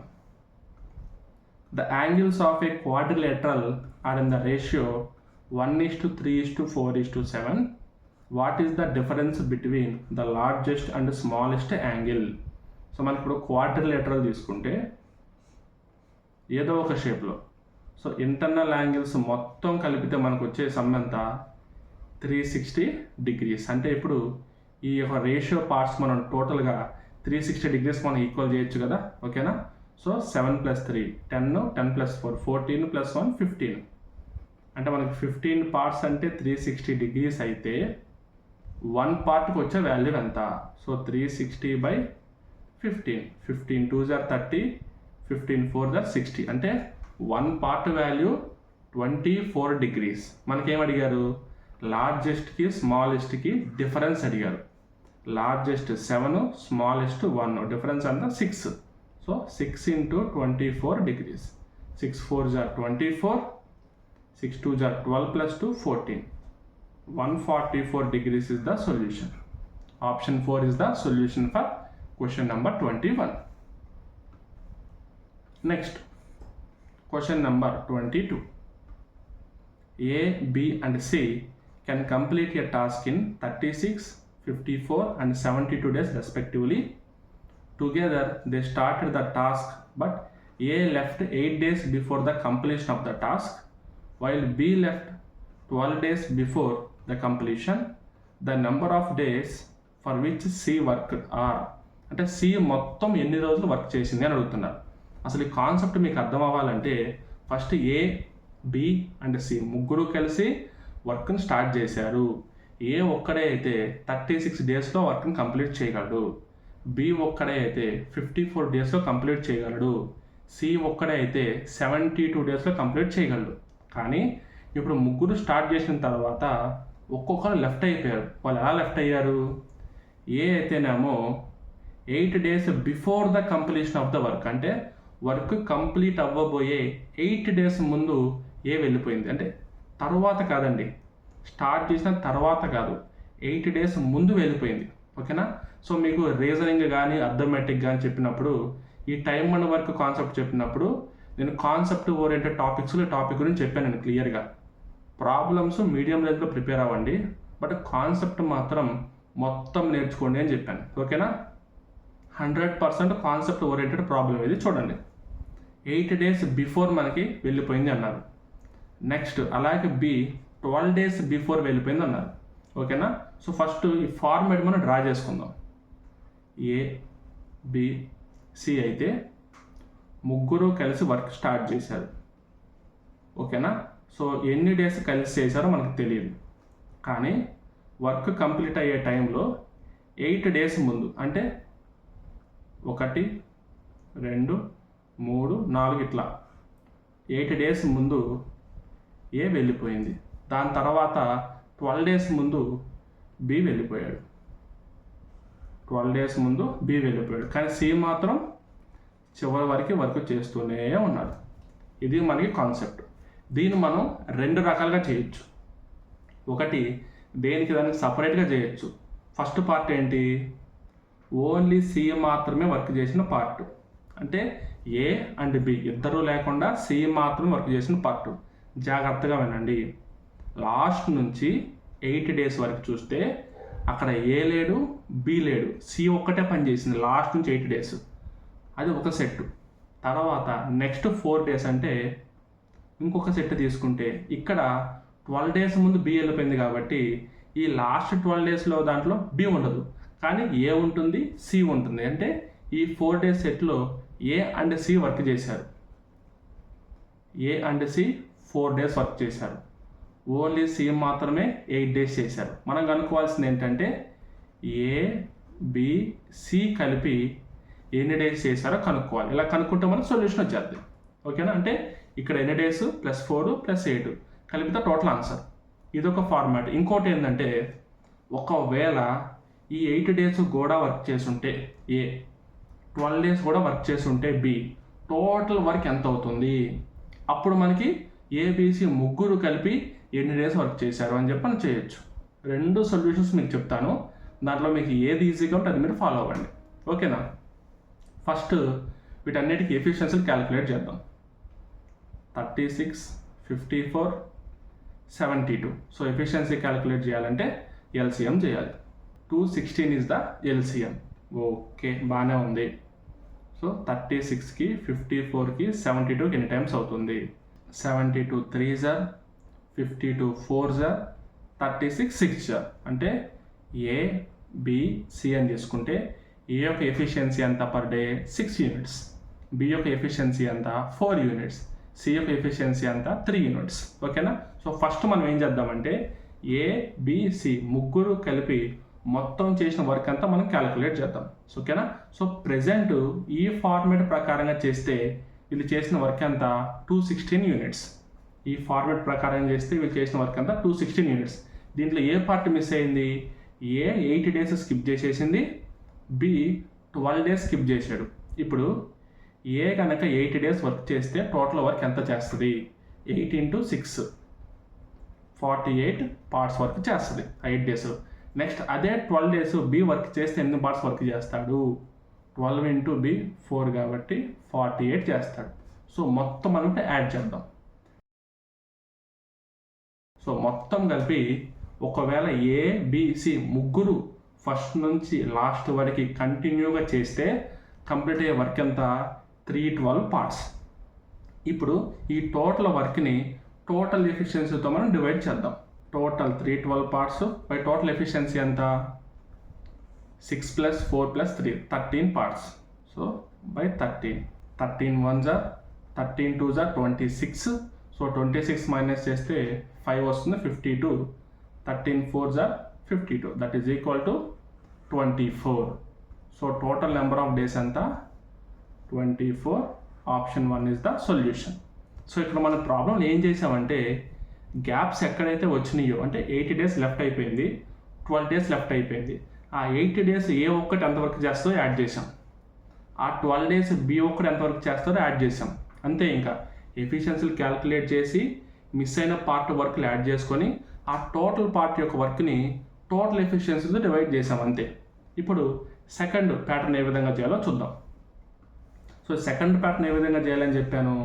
Speaker 1: The angles of a quadrilateral are in the ratio 1:3:4:7. What is the difference between the largest and smallest angle? So మనకి ఇప్పుడు క్వాడ్రిలేటరల్ తీసుకుంటే ఏదో ఒక షేప్లో, సో ఇంటర్నల్ యాంగిల్స్ మొత్తం కలిపితే మనకు వచ్చే సమ్ ఎంత, 360 degrees. అంటే ఇప్పుడు ఈ యొక్క రేషియో పార్ట్స్ మనం టోటల్గా 360 degrees మనం ఈక్వల్ చేయొచ్చు కదా. ఓకేనా. సో 7 + 3 10, 10 + 4 14 + 1 15. అంటే మనకి 15 పార్ట్స్ అంటే 360 degrees అయితే 1 పార్ట్కి వచ్చే వాల్యూ ఎంత, so 360/15. 15 2s are 30, 15 4s are 60. అంటే 1 పార్ట్ వాల్యూ 24 degrees. మనకేం అడిగారు, లార్జెస్ట్కి స్మాలెస్ట్కి డిఫరెన్స్ అడిగారు. లార్జెస్ట్ 7, స్మాలెస్ట్ 1, డిఫరెన్స్ అంతా 6. So 6 × 24 degrees. 6 4s are 24, 6 2s are 12 + 2 14. 144 degrees is the solution. Option 4 is the solution for question number 21. Next, question number 22. A, B and C can complete a task in 36, 54 and 72 days respectively. Together they started the task, but A left 8 days before the completion of the task, while B left 12 days before the completion. The number of days for which C worked are, అంటే C మొత్తం ఎన్ని రోజులు work చేసింది అని అడుగుతున్నారు. అసలు ఈ concept మీకు అర్థం అవ్వాలంటే first A, B and C ముగ్గురు కలిసి వర్క్ని స్టార్ట్ చేశారు. A ఒక్కడే అయితే 36 డేస్లో వర్క్ని కంప్లీట్ చేయగలడు. B ఒక్కడే అయితే 54 డేస్లో కంప్లీట్ చేయగలడు. C ఒక్కడే అయితే 72 డేస్లో కంప్లీట్ చేయగలడు. కానీ ఇప్పుడు ముగ్గురు స్టార్ట్ చేసిన తర్వాత ఒక్కొక్కరు లెఫ్ట్ అయిపోయారు. వాళ్ళు ఎలా లెఫ్ట్ అయ్యారు, ఏ అయితేనేమో 8 days before the completion of the work, అంటే వర్క్ కంప్లీట్ అవ్వబోయే 8 days ముందు ఏ వెళ్ళిపోయింది. అంటే తర్వాత కాదండి, స్టార్ట్ చేసిన తర్వాత కాదు, 8 days ముందు వెళ్ళిపోయింది. ఓకేనా. సో మీకు రీజనింగ్ కానీ అర్థమెటిక్ కానీ చెప్పినప్పుడు, ఈ టైం అండ్ వర్క్ కాన్సెప్ట్ చెప్పినప్పుడు నేను కాన్సెప్ట్ ఓరియంటెడ్ టాపిక్ గురించి చెప్పాను నేను క్లియర్గా. ప్రాబ్లమ్స్ మీడియం రేంజ్లో ప్రిపేర్ అవ్వండి, బట్ కాన్సెప్ట్ మాత్రం మొత్తం నేర్చుకోండి అని చెప్పాను. ఓకేనా. 100% కాన్సెప్ట్ ఓరియంటెడ్ ప్రాబ్లం ఇది. చూడండి, 8 days బిఫోర్ మనకి వెళ్ళిపోయింది అన్నారు. నెక్స్ట్ అలాగే B 12 days బిఫోర్ వెళ్ళిపోయింది అన్నారు. ఓకేనా. సో ఫస్ట్ ఈ ఫార్మేట్ మనం డ్రా చేసుకుందాం. A, B, C అయితే ముగ్గురు కలిసి వర్క్ స్టార్ట్ చేశారు. ఓకేనా. సో ఎన్ని డేస్ కలిసి చేశారో మనకు తెలియదు, కానీ వర్క్ కంప్లీట్ అయ్యే టైంలో 8 days ముందు, అంటే 1 2 3 4 ఇట్లా 8 days ముందు ఏ వెళ్ళిపోయింది. దాని తర్వాత 12 days ముందు B వెళ్ళిపోయాడు. 12 days ముందు B వెళ్ళిపోయాడు, కానీ C మాత్రం చివరి వరకు వర్క్ చేస్తూనే ఉన్నాడు. ఇది మనకి కాన్సెప్ట్. దీన్ని మనం 2 రకాలుగా చేయొచ్చు. ఒకటి దేనికి దానికి సపరేట్గా చేయొచ్చు. ఫస్ట్ పార్ట్ ఏంటి, ఓన్లీ C మాత్రమే వర్క్ చేసిన పార్ట్, అంటే A అండ్ B ఇద్దరు లేకుండా C మాత్రమే వర్క్ చేసిన పార్ట్. జాగ్రత్తగా వినండి. లాస్ట్ నుంచి 8 days వరకు చూస్తే అక్కడ A లేడు, B లేడు, C ఒక్కటే పని చేసింది లాస్ట్ నుంచి 8 days. అది ఒక సెట్. తర్వాత నెక్స్ట్ 4 days అంటే ఇంకొక సెట్ తీసుకుంటే ఇక్కడ 12 days ముందు B వెళ్ళిపోయింది కాబట్టి ఈ లాస్ట్ 12 డేస్లో దాంట్లో బి ఉండదు, కానీ ఏ ఉంటుంది, సి ఉంటుంది. అంటే ఈ 4 డేస్ సెట్లో ఏ అండ్ సి వర్క్ చేశారు. A and C 4 days work చేశారు. ఓన్లీ సి మాత్రమే 8 డేస్ చేశారు. మనం కనుక్కోవాల్సింది ఏంటంటే ఏ బి సి కలిపి ఎన్ని డేస్ చేశారో కనుక్కోవాలి. ఇలా కనుక్కుంటే మనకు సొల్యూషన్ వచ్చేది. ఓకేనా? అంటే ఇక్కడ ఎన్ని డేస్ +4 +8 కలిపితే టోటల్ ఆన్సర్. ఇదొక ఫార్మాట్. ఇంకోటి ఏంటంటే ఒకవేళ ఈ 8 డేస్ కూడా వర్క్ చేసుంటే ఏ, 12 డేస్ కూడా వర్క్ చేసుంటే బి, టోటల్ వర్క్ ఎంత అవుతుంది? అప్పుడు మనకి ఏబిసి ముగ్గురు కలిపి ఎన్ని డేస్ వర్క్ చేశారు అని చెప్పి మనం చేయొచ్చు. 2 సొల్యూషన్స్ మీకు చెప్తాను. దాంట్లో మీకు ఏది ఈజీగా ఉంటే అది మీరు ఫాలో అవ్వండి. ఓకేనా? ఫస్ట్ వీటన్నిటికీ ఎఫిషియన్సీలు క్యాలిక్యులేట్ చేద్దాం. 36, 54, 72. సో ఎఫిషియన్సీ క్యాలిక్యులేట్ చేయాలంటే ఎల్సిఎం చేయాలి. 216 ఇస్ ద ఎల్సిఎం. ఓకే, బాగానే ఉంది. సో 36కి 54కి 72కి ఎన్ని టైమ్స్ అవుతుంది? 72 3s, 52 4s, 36 6s. అంటే ఏ బి సి అని చేసుకుంటే ఏ యొక్క ఎఫిషియన్సీ ఎంత పర్ డే? 6 యూనిట్స్. బి యొక్క ఎఫిషియన్సీ ఎంత? 4 యూనిట్స్. సి యొక్క ఎఫిషియన్సీ ఎంత? 3 యూనిట్స్. ఓకేనా? సో ఫస్ట్ మనం ఏం చేద్దామంటే ఏ బి సి ముగ్గురు కలిపి మొత్తం చేసిన వర్క్ అంతా మనం క్యాలిక్యులేట్ చేద్దాం. ఓకేనా? సో ప్రెజెంట్ ఈ ఫార్మేట్ ప్రకారంగా చేస్తే వీళ్ళు చేసిన వర్క్ అంతా 216 యూనిట్స్. ఈ ఫార్మేట్ ప్రకారం చేస్తే వీళ్ళు చేసిన వర్క్ అంతా 216 యూనిట్స్. దీంట్లో ఏ పార్ట్ మిస్ అయింది? ఏ 8 డేస్ స్కిప్ చేసేసింది, బి 12 డేస్ స్కిప్ చేశాడు. ఇప్పుడు ఏ కనుక 8 డేస్ వర్క్ చేస్తే టోటల్ వర్క్ ఎంత చేస్తుంది? 8 × 6 48 పార్ట్స్ వర్క్ చేస్తుంది 8 డేస్. నెక్స్ట్ అదే 12 డేస్ బి వర్క్ చేస్తే ఎన్ని పార్ట్స్ వర్క్ చేస్తాడు? 12 × బి 4 కాబట్టి 48 చేస్తాడు. సో మొత్తం మనం యాడ్ చేద్దాం. సో మొత్తం కలిపి ఒకవేళ ఏ బి సి ముగ్గురు ఫస్ట్ నుంచి లాస్ట్ వరకు కంటిన్యూగా చేస్తే కంప్లీట్ అయ్యే వర్క్ ఎంత? 312 పార్ట్స్. ఇప్పుడు ఈ టోటల్ వర్క్ని టోటల్ ఎఫిషియన్సీతో మనం డివైడ్ చేద్దాం. Total 312 parts by total efficiency ఎంత? 6 + 4 + 3 13 parts. So by 13. 13 1s, 13 2s 26. So 26 minus చేస్తే 5 వస్తుంది, 52. 13 4s 52. That is equal to 24. So total number of days ఎంత? 24. Option 1 is the solution. So ఇక్కడ మన ప్రాబ్లం ఏం చేసామంటే గ్యాప్స్ ఎక్కడైతే వచ్చినాయో, అంటే 80 డేస్ లెఫ్ట్ అయిపోయింది, 12 డేస్ లెఫ్ట్ అయిపోయింది. ఆ 80 డేస్ ఏ ఒక్కటి ఎంత వర్క్ చేస్తుందో యాడ్ చేసాం. ఆ 12 డేస్ బి ఒక్కటి ఎంత వర్క్ చేస్తుందో యాడ్ చేసాం. అంతే. ఇంకా ఎఫిషియన్సీలు క్యాలిక్యులేట్ చేసి మిస్ అయిన పార్ట్ వర్క్లు యాడ్ చేసుకొని ఆ టోటల్ పార్ట్ యొక్క వర్క్ని టోటల్ ఎఫిషియన్సీతో డివైడ్ చేసాం. అంతే. ఇప్పుడు సెకండ్ ప్యాటర్న్ ఏ విధంగా చేయాలో చూద్దాం. సో సెకండ్ ప్యాటర్న్ ఏ విధంగా చేయాలని చెప్పాను?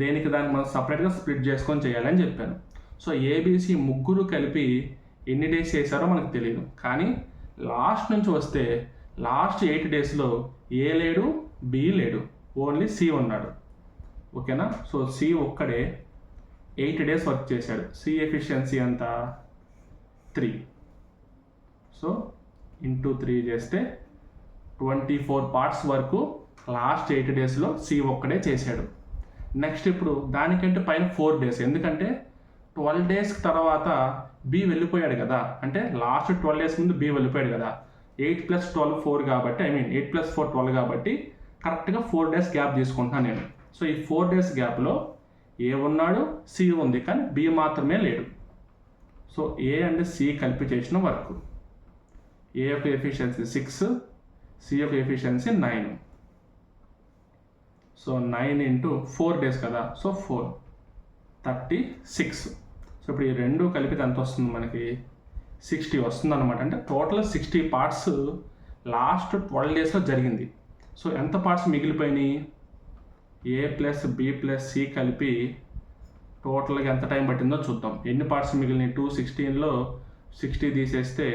Speaker 1: దేనికి దానికి మనం సపరేట్గా స్ప్లిట్ చేసుకొని చేయాలని చెప్పాను. సో ఏబిసి ముగ్గురు కలిపి ఎన్ని డేస్ చేశారో మనకు తెలియదు, కానీ లాస్ట్ నుంచి వస్తే లాస్ట్ 8 డేస్లో ఏ లేడు, బి లేడు, ఓన్లీ సి ఉన్నాడు. ఓకేనా? సో సి ఒక్కడే 8 డేస్ వర్క్ చేశాడు. సి ఎఫిషియన్సీ ఎంత? 3. సో ఇంటూ 3 చేస్తే 24 పార్ట్స్ వరకు లాస్ట్ 8 డేస్లో సి ఒక్కడే చేశాడు. నెక్స్ట్ ఇప్పుడు దానికంటే పైన 4 డేస్, ఎందుకంటే 12 డేస్ తర్వాత బి వెళ్ళిపోయాడు కదా, అంటే లాస్ట్ 12 డేస్ ముందు బి వెళ్ళిపోయాడు కదా. 8 + 12 4 కాబట్టి 8 + 4 12 కాబట్టి కరెక్ట్గా 4 డేస్ గ్యాప్ తీసుకుంటున్నాను నేను. సో ఈ 4 డేస్ గ్యాప్లో ఏ ఉన్నాడు, సి ఉంది, కానీ బి మాత్రమే లేడు. సో ఏ అండ్ సి కలిపి చేసిన వర్క్, ఏ యొక్క ఎఫిషియన్సీ 6, సి యొక్క ఎఫిషియన్సీ 9. సో 9 × 4 డేస్ కదా, సో 4 36. సో ఇప్పుడు ఈ రెండు కలిపితే ఎంత వస్తుంది మనకి? 60 వస్తుంది అనమాట. అంటే టోటల్ 60 పార్ట్స్ లాస్ట్ 12 డేస్లో జరిగింది. సో ఎంత పార్ట్స్ మిగిలిపోయినాయి? ఏ + బి + సి కలిపి టోటల్గా ఎంత టైం పట్టిందో చూద్దాం. ఎన్ని పార్ట్స్ మిగిలినాయి? 216లో 60 తీసేస్తే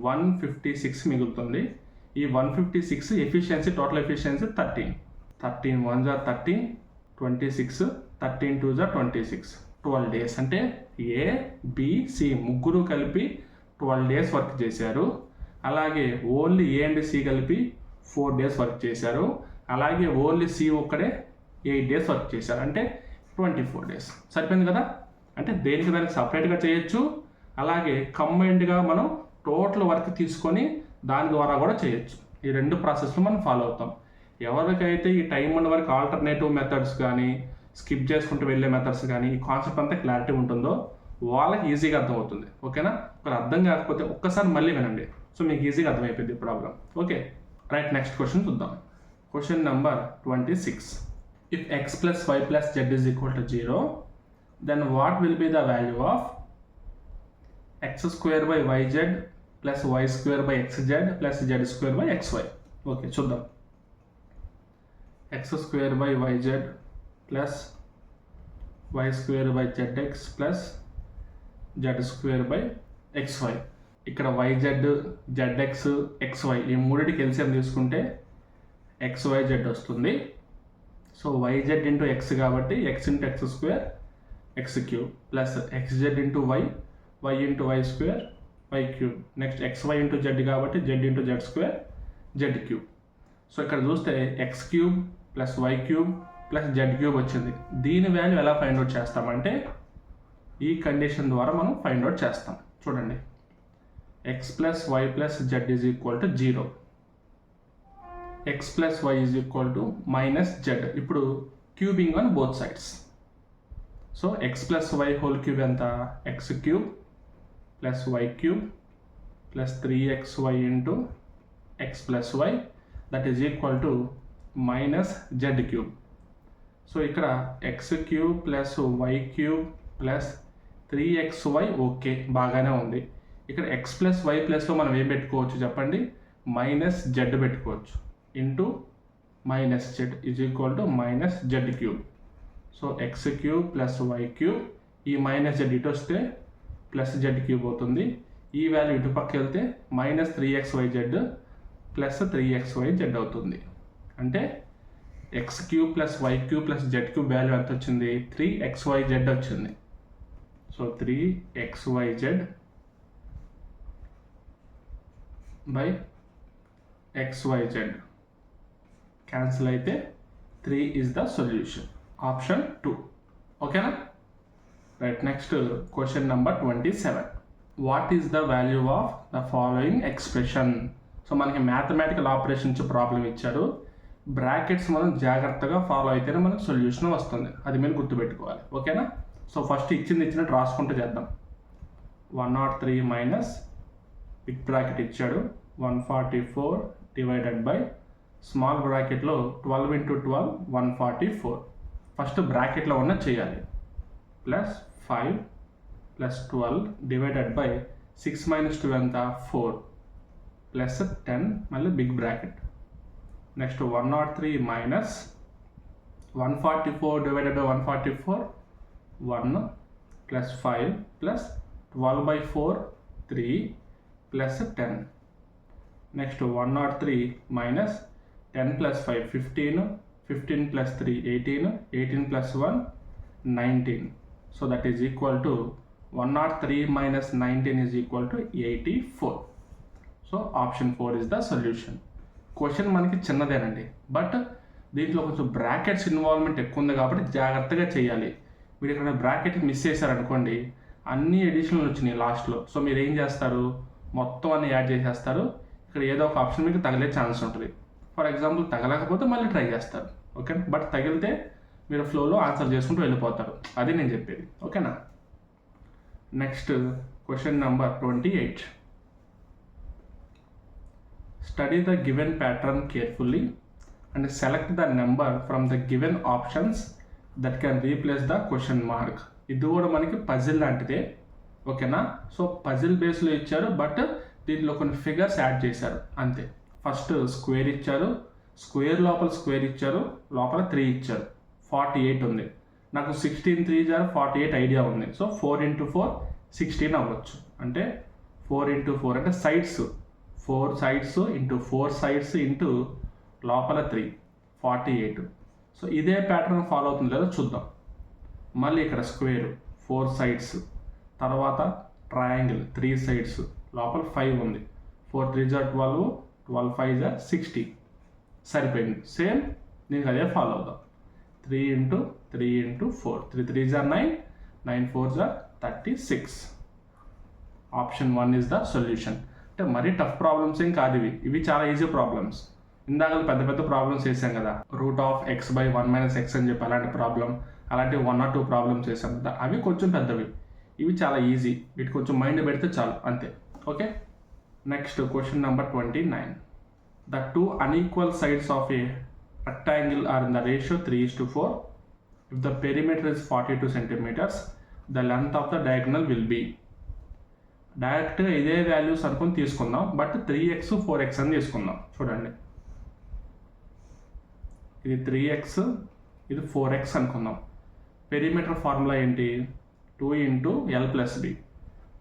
Speaker 1: 156 మిగులుతుంది. ఈ 156 efficiency, total efficiency 13. 13 1s 13, 26, 13 2s 26. 12 days. అంటే ఏ బి సి ముగ్గురు కలిపి 12 డేస్ వర్క్ చేశారు. అలాగే ఓన్లీ ఏ అండ్ సి కలిపి 4 డేస్ వర్క్ చేశారు. అలాగే ఓన్లీ సి ఒక్కడే 8 డేస్ వర్క్ చేశారు. అంటే 24 డేస్. సరిపోయింది కదా. అంటే దేనికి దానికి సపరేట్గా చేయొచ్చు, అలాగే కంబైన్డ్గా మనం టోటల్ వర్క్ తీసుకొని దాని ద్వారా కూడా చేయొచ్చు. ఈ 2 ప్రాసెస్లు మనం ఫాలో అవుతాం. ఎవరికైతే ఈ time and work alternative methods కానీ స్కిప్ చేసుకుంటూ వెళ్ళే మెథడ్స్ కానీ ఈ కాన్సెప్ట్ అంతా క్లారిటీ ఉంటుందో వాళ్ళకి ఈజీగా అర్థమవుతుంది. ఓకేనా. ఒకరు అర్థం కాకపోతే ఒక్కసారి మళ్ళీ వినండి. సో మీకు ఈజీగా అర్థమైపోయింది problem. Okay right. Next question చూద్దాం. Question number 26. If x plus y plus z is equal to 0, then what will be the value of x square by yz plus y square by xz plus z square by xy. Okay చూద్దాం. x square by yz plus y square by zx plus z square by xy. ఇక్కడ yz, zx, xy ఈ మూడింటికి LCM తీసుకుంటే xyz వస్తుంది. So yz into x కాబట్టి x into x square x cube plus xz into y, y into y square y cube. Next xy into z కాబట్టి z into z square z cube. So ఇక్కడ చూస్తే x cube plus y cube plus z cube వచ్చింది. దీని value ఎలా find out చేస్తామంటే ఈ condition ద్వారా మనం ఫైండ్ అవుట్ చేస్తాం. చూడండి, x plus y plus z is equal to 0, x plus y is equal to minus z. ఇప్పుడు cubing on both sides. So x plus y whole cube ఎంత, x cube plus why cube plus 3xy into x plus y that is equal to minus Z cube. So ఇక్కడ x cube plus why cube plus 3xy okay బాగానే ఉంది. ఇక్కడ x plus why ప్లస్లో మనం ఏం పెట్టుకోవచ్చు చెప్పండి, మైనస్ జెడ్ పెట్టుకోవచ్చు. Into minus Z is equal to minus Z cube. So x cube plus why cube, ఈ మైనస్ జెడ్ ఇటు వస్తే ప్లస్ జెడ్ క్యూబ్ అవుతుంది. ఈ వాల్యూ ఇటు పక్క వెళ్తే మైనస్ 3xyz ప్లస్ 3xyz అవుతుంది. అంటే x cube plus why cube plus Z cube value ఎంత వచ్చింది, 3xyz వచ్చింది. So 3xyz by xyz cancel అయితే 3 ఈజ్ ద సొల్యూషన్. ఆప్షన్ 2. ఓకేనా right. Next question number 27. What is the value of the following expression. So మనకి mathematical operations problem ఇచ్చారు. Brackets మనం జాగ్రత్తగా follow అయితేనే మనకు సొల్యూషన్ వస్తుంది. అది మీరు గుర్తుపెట్టుకోవాలి. ఓకేనా. సో ఫస్ట్ ఇచ్చినట్టు రాసుకుంటూ చేద్దాం. 103 మైనస్ బిగ్ బ్రాకెట్ ఇచ్చాడు 144 డివైడెడ్ బై స్మాల్ బ్రాకెట్లో 12 ఇంటూ 12 144. ఫస్ట్ బ్రాకెట్లో ఉన్న చేయాలి. Plus 5 plus 12 divided by 6 minus 2 ఎంత 4 ప్లస్ 10 మళ్ళీ big bracket. Next 103 minus 144 divided by 144 1 plus 5 plus 12 by 4 3 plus 10. Next 103 minus 10 plus 5 15, 15 plus 3 18, 18 plus 1 19. So that is equal to 103 minus 19 is equal to 84. So option 4 is the solution. Question మనకి చిన్నదేనండి, but దీంట్లో కొంచెం brackets involvement ఎక్కువ ఉంది కాబట్టి జాగ్రత్తగా చేయాలి. మీరు ఇక్కడ బ్రాకెట్ మిస్ చేశారనుకోండి, అన్ని ఎడిషనల్ వచ్చినాయి లాస్ట్లో. సో మీరు ఏం చేస్తారు, మొత్తం అన్ని యాడ్ చేసేస్తారు. ఇక్కడ ఏదో ఒక ఆప్షన్ మీకు తగిలే ఛాన్స్ ఉంటుంది. ఫర్ ఎగ్జాంపుల్ తగలకపోతే మళ్ళీ ట్రై చేస్తారు. ఓకే, బట్ తగిలితే మీరు ఫ్లోలో ఆన్సర్ చేసుకుంటూ వెళ్ళిపోతారు. అది నేను చెప్పేది. ఓకేనా. Next question number 28. Study the given pattern carefully and select the number from the given options that can replace the question mark. ఇది కూడా మనకి పజిల్ లాంటిదే. ఓకేనా. సో పజిల్ బేస్లో ఇచ్చారు, బట్ దీంట్లో కొన్ని ఫిగర్స్ యాడ్ చేశారు అంతే. ఫస్ట్ స్క్వేర్ ఇచ్చారు, స్క్వేర్ లోపల స్క్వేర్ ఇచ్చారు, లోపల 3 ఇచ్చారు. 48 ఉంది. నాకు 16 3 48 ఐడియా ఉంది. సో 4 into 4 16 అవ్వచ్చు. అంటే 4 into 4 అంటే sides 4 sides into 4 sides into లోపల 3 48. సో ఇదే ప్యాటర్న్ ఫాలో అవుతుంది లేదో చూద్దాం. మళ్ళీ ఇక్కడ స్క్వేర్ 4 sides, తర్వాత ట్రయాంగిల్ 3 sides, లోపల 5 ఉంది. 4 3 జా 12, 12 5 జా 60 సరిపోయింది. సేమ్ దీనికి అదే ఫాలో అవుదాం. 3 ఇంటూ 3 ఇంటూ 4, 3 3 జా 9, 9 4 జా 36. Option 1 is the solution. అంటే మరీ టఫ్ ప్రాబ్లమ్స్ ఏం కాదు ఇవి చాలా ఈజీ ప్రాబ్లమ్స్. ఇందాక పెద్ద పెద్ద ప్రాబ్లమ్స్ చేసాం కదా, x/1 - x అని చెప్పి అలాంటి ప్రాబ్లం, అలాంటి 1 or 2 ప్రాబ్లమ్స్ చేసాం కదా, అవి కొంచెం పెద్దవి. ఇవి చాలా ఈజీ, వీటి కొంచెం మైండ్ పెడితే చాలు అంతే. Okay, next question number 29. The two unequal sides of a rectangle are in the ratio 3:4. If the perimeter is 42 centimeters, the length of the diagonal will be. డైరెక్ట్గా ఇదే వాల్యూస్ అనుకుని తీసుకుందాం, బట్ 3x 4x అని తీసుకుందాం. చూడండి, ఇది 3x, ఇది 4x అనుకుందాం. పెరిమీటర్ ఫార్ములా ఏంటి? 2 into L plus B.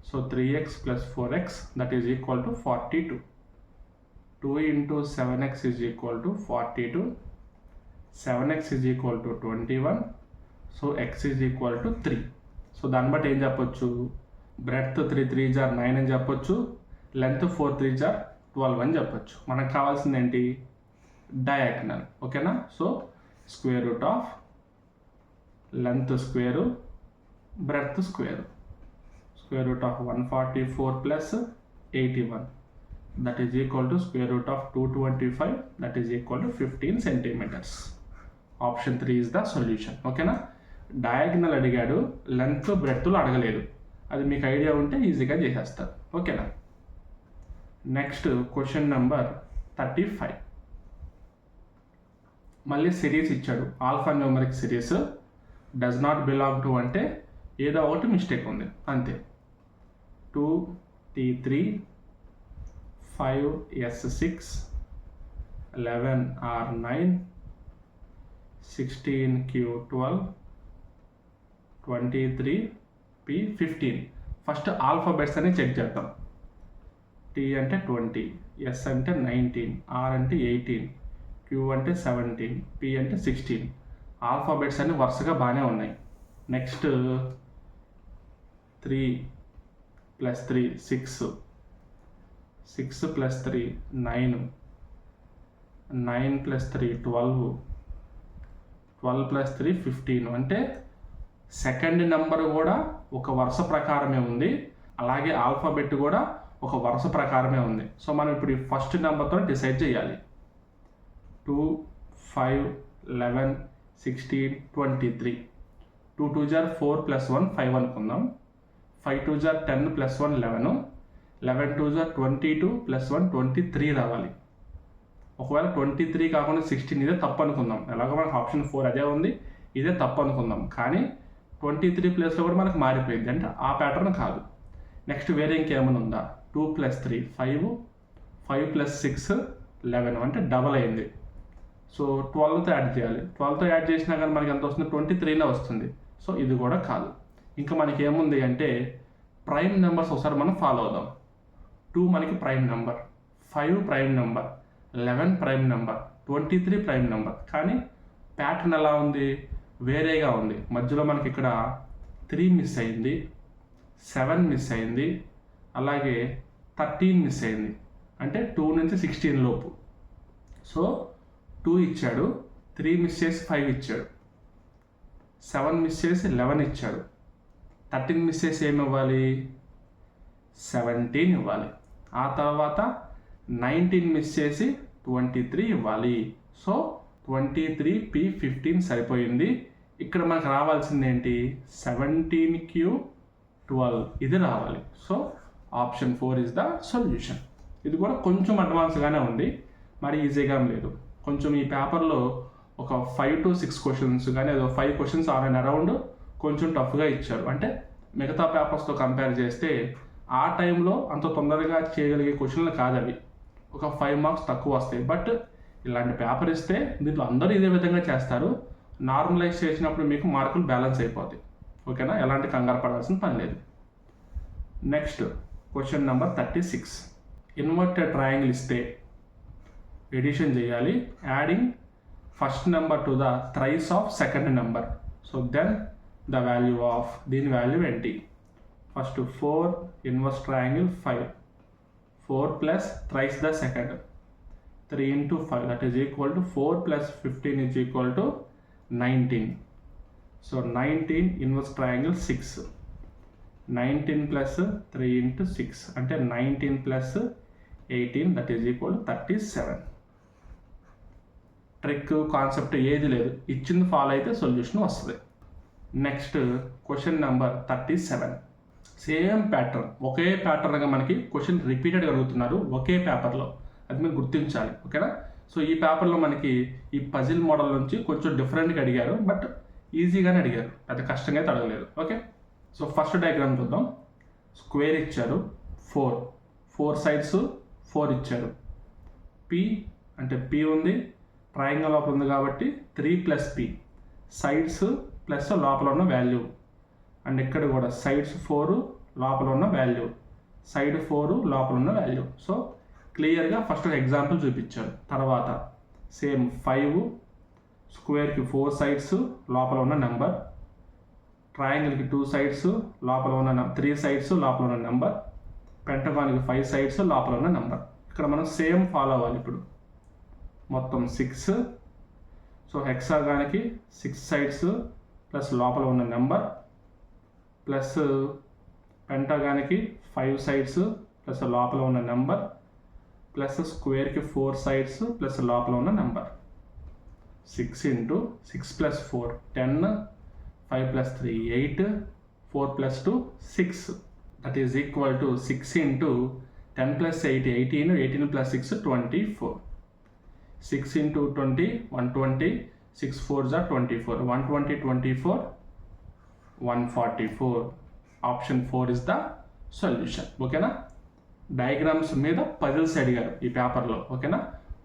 Speaker 1: So 3x plus 4x that is equal to 42. 2 into 7x is equal to 42. 7x is equal to 21. So x is equal to 3. So దాన్ని బట్టి ఏం చెప్పొచ్చు? Breadth 3 3 జా 9 అని చెప్పొచ్చు, length 4 3 జా 12 అని చెప్పొచ్చు. మనకు కావాల్సింది ఏంటి? డయాగ్నల్. ఓకేనా? So square root of length square, breadth square, square root of 144 plus 81 that is equal to square root of 225 that is equal to 15 centimetres. Option 3 is the solution. ఓకేనా? డయాగ్నల్ అడిగాడు, length బ్రెడ్త్లో అడగలేదు. అది మీకు idea ఉంటే ఈజీగా చేసేస్తారు. ఓకేనా? Next question number 35. మళ్ళీ సిరీస్ ఇచ్చాడు, alphanumeric series. Does not belong to అంటే ఏదో ఒకటి మిస్టేక్ ఉంది అంతే. 2t3, 5s6, 11r9, 16q12, 23p15. First alphabets అని చెక్ చేద్దాం. టీ అంటే 20, ఎస్ అంటే 19, ఆర్ అంటే 18, క్యూ అంటే 17, పి అంటే 16. ఆల్ఫాబెట్స్ అన్ని వరుసగా బాగానే ఉన్నాయి. నెక్స్ట్ 3 + 3 6, 6 + 3 9, 9 + 3 12, 12 + 3 15. అంటే సెకండ్ నెంబర్ కూడా ఒక వరుస ప్రకారమే ఉంది, అలాగే ఆల్ఫాబెట్ కూడా ఒక వరుస ప్రకారమే ఉంది. సో మనం ఇప్పుడు ఈ ఫస్ట్ నెంబర్తో డిసైడ్ చేయాలి. 2 5 11 16 23. 2 2 జా 4 + 1 5 అనుకుందాం. 5 2 జా 10 + 1 11, 11 2 జా 22 + 1 23 రావాలి. ఒకవేళ 23 కాకుండా 16 ఇదే తప్పు అనుకుందాం. ఎలాగో మనకు ఆప్షన్ 4 అదే ఉంది, ఇదే తప్పు అనుకుందాం. కానీ 23 ప్లేస్లో కూడా మనకు మారిపోయింది, అంటే ఆ ప్యాటర్న్ కాదు. నెక్స్ట్ వేరే ఇంకేమైనా ఉందా? 2 + 3 5, 5 + 6 11, అంటే డబల్ అయింది. సో 12తో యాడ్ చేయాలి. 12తో యాడ్ చేసినా కానీ మనకి ఎంత వస్తుంది? 23నే వస్తుంది. సో ఇది కూడా కాదు. ఇంకా మనకి ఏముంది అంటే ప్రైమ్ నెంబర్స్ ఒకసారి మనం ఫాలో అవుదాం. 2 మనకి prime number, 5 prime number, 11 prime number, 23 prime number. కానీ ప్యాటర్న్ ఎలా ఉంది? వేరేగా ఉంది. మధ్యలో మనకి ఇక్కడ 3 మిస్ అయింది, 7 మిస్ అయింది, అలాగే 13 మిస్ అయింది. అంటే 2 నుంచి 16 లోపు. సో 2 ఇచ్చాడు, 3 మిస్ చేసి 5 ఇచ్చాడు, 7 మిస్ చేసి 11 ఇచ్చాడు, 13 మిస్ చేసి ఏమి ఇవ్వాలి? 17 ఇవ్వాలి. ఆ తర్వాత 19 మిస్ చేసి 23 ఇవ్వాలి. సో 23p15 సరిపోయింది. ఇక్కడ మనకు రావాల్సింది ఏంటి? 17q12 ఇది రావాలి. So option 4 is the solution. ఇది కూడా కొంచెం అడ్వాన్స్గానే ఉంది, మరి ఈజీగా లేదు. కొంచెం ఈ పేపర్లో ఒక 5 to 6 క్వశ్చన్స్ కానీ ఏదో 5 క్వశ్చన్స్ ఆర్ అండ్ అరౌండ్ కొంచెం టఫ్గా ఇచ్చారు. అంటే మిగతా పేపర్స్తో కంపేర్ చేస్తే ఆ టైంలో అంత తొందరగా చేయగలిగే క్వశ్చన్లు కాదు అవి. ఒక 5 మార్క్స్ తక్కువ వస్తాయి. బట్ ఇలాంటి పేపర్ ఇస్తే దీంట్లో అందరూ ఇదే విధంగా చేస్తారు. నార్మలైజ్ చేసినప్పుడు మీకు మార్కులు బ్యాలెన్స్ అయిపోతాయి. ఓకేనా? ఎలాంటి కంగారు పడాల్సిన పని లేదు. Next question number 36. Inverted triangle ఇస్తే ఎడిషన్ చేయాలి, adding first number to the thrice of second number. So then the value of దీని వాల్యూ ఏంటి? First 4 inverse triangle 5, 4 plus thrice the second, 3 into 5, that is equal to 4 plus 15 is equal to 19. So 19 inverse triangle 6. 19 plus 3 into 6 అంటే 19 plus 18, that is equal to 37. Trick concept ఏది లేదు, ఇచ్చింది follow అయితే solution వస్తుంది. Next question number 37. Same pattern, ఒకే ప్యాటర్న్గా మనకి question రిపీటెడ్గా అడుగుతున్నారు ఒకే పేపర్లో, అది మీరు గుర్తించాలి. ఓకేనా? సో ఈ పేపర్లో మనకి ఈ పజిల్ మోడల్ నుంచి కొంచెం డిఫరెంట్గా అడిగారు, బట్ ఈజీగానే అడిగారు, పెద్ద కష్టంగా అయితే అడగలేదు. ఓకే, సో ఫస్ట్ డయాగ్రామ్ చూద్దాం. స్క్వేర్ ఇచ్చారు 4 సైడ్స్ 4 ఇచ్చారు. పి అంటే పి ఉంది, ట్రయాంగిల్ లోపల ఉంది కాబట్టి 3 ప్లస్ పి, సైడ్స్ ప్లస్ లోపల ఉన్న వాల్యూ, అండ్ ఇక్కడ కూడా సైడ్స్ 4 లోపల ఉన్న వాల్యూ, సైడ్ 4 లోపల ఉన్న వాల్యూ. సో క్లియర్గా ఫస్ట్ ఎగ్జాంపుల్ చూపించారు. తర్వాత సేమ్ 5, స్క్వేర్కి 4 సైడ్స్ లోపల ఉన్న నెంబర్, ట్రయాంగిల్కి 2 సైడ్స్ లోపల ఉన్న 3 సైడ్స్ లోపల ఉన్న నెంబర్, పెంటగాన్కి 5 సైడ్స్ లోపల ఉన్న నెంబర్. ఇక్కడ మనం సేమ్ ఫాలో అవ్వాలి. ఇప్పుడు మొత్తం 6. సో హెక్సాగాన్కి 6 సైడ్స్ ప్లస్ లోపల ఉన్న నెంబర్, ప్లస్ పెంటగాన్కి 5 సైడ్స్ ప్లస్ లోపల ఉన్న నెంబర్, ప్లస్ స్క్వేర్కి 4 సైడ్స్ ప్లస్ లోపల ఉన్న number. 6 into 6 plus 4 10, 5 plus 3 8, 4 plus 2 6, that is equal to 6 into 10 plus 8 18, 18 plus 6 24. 6 into 20 120, 6 4s are 24, 120 24 144. Option 4 is the solution. ఓకేనా? డయాగ్రామ్స్ మీద puzzles అడిగారు ఈ పేపర్లో. ఓకేనా?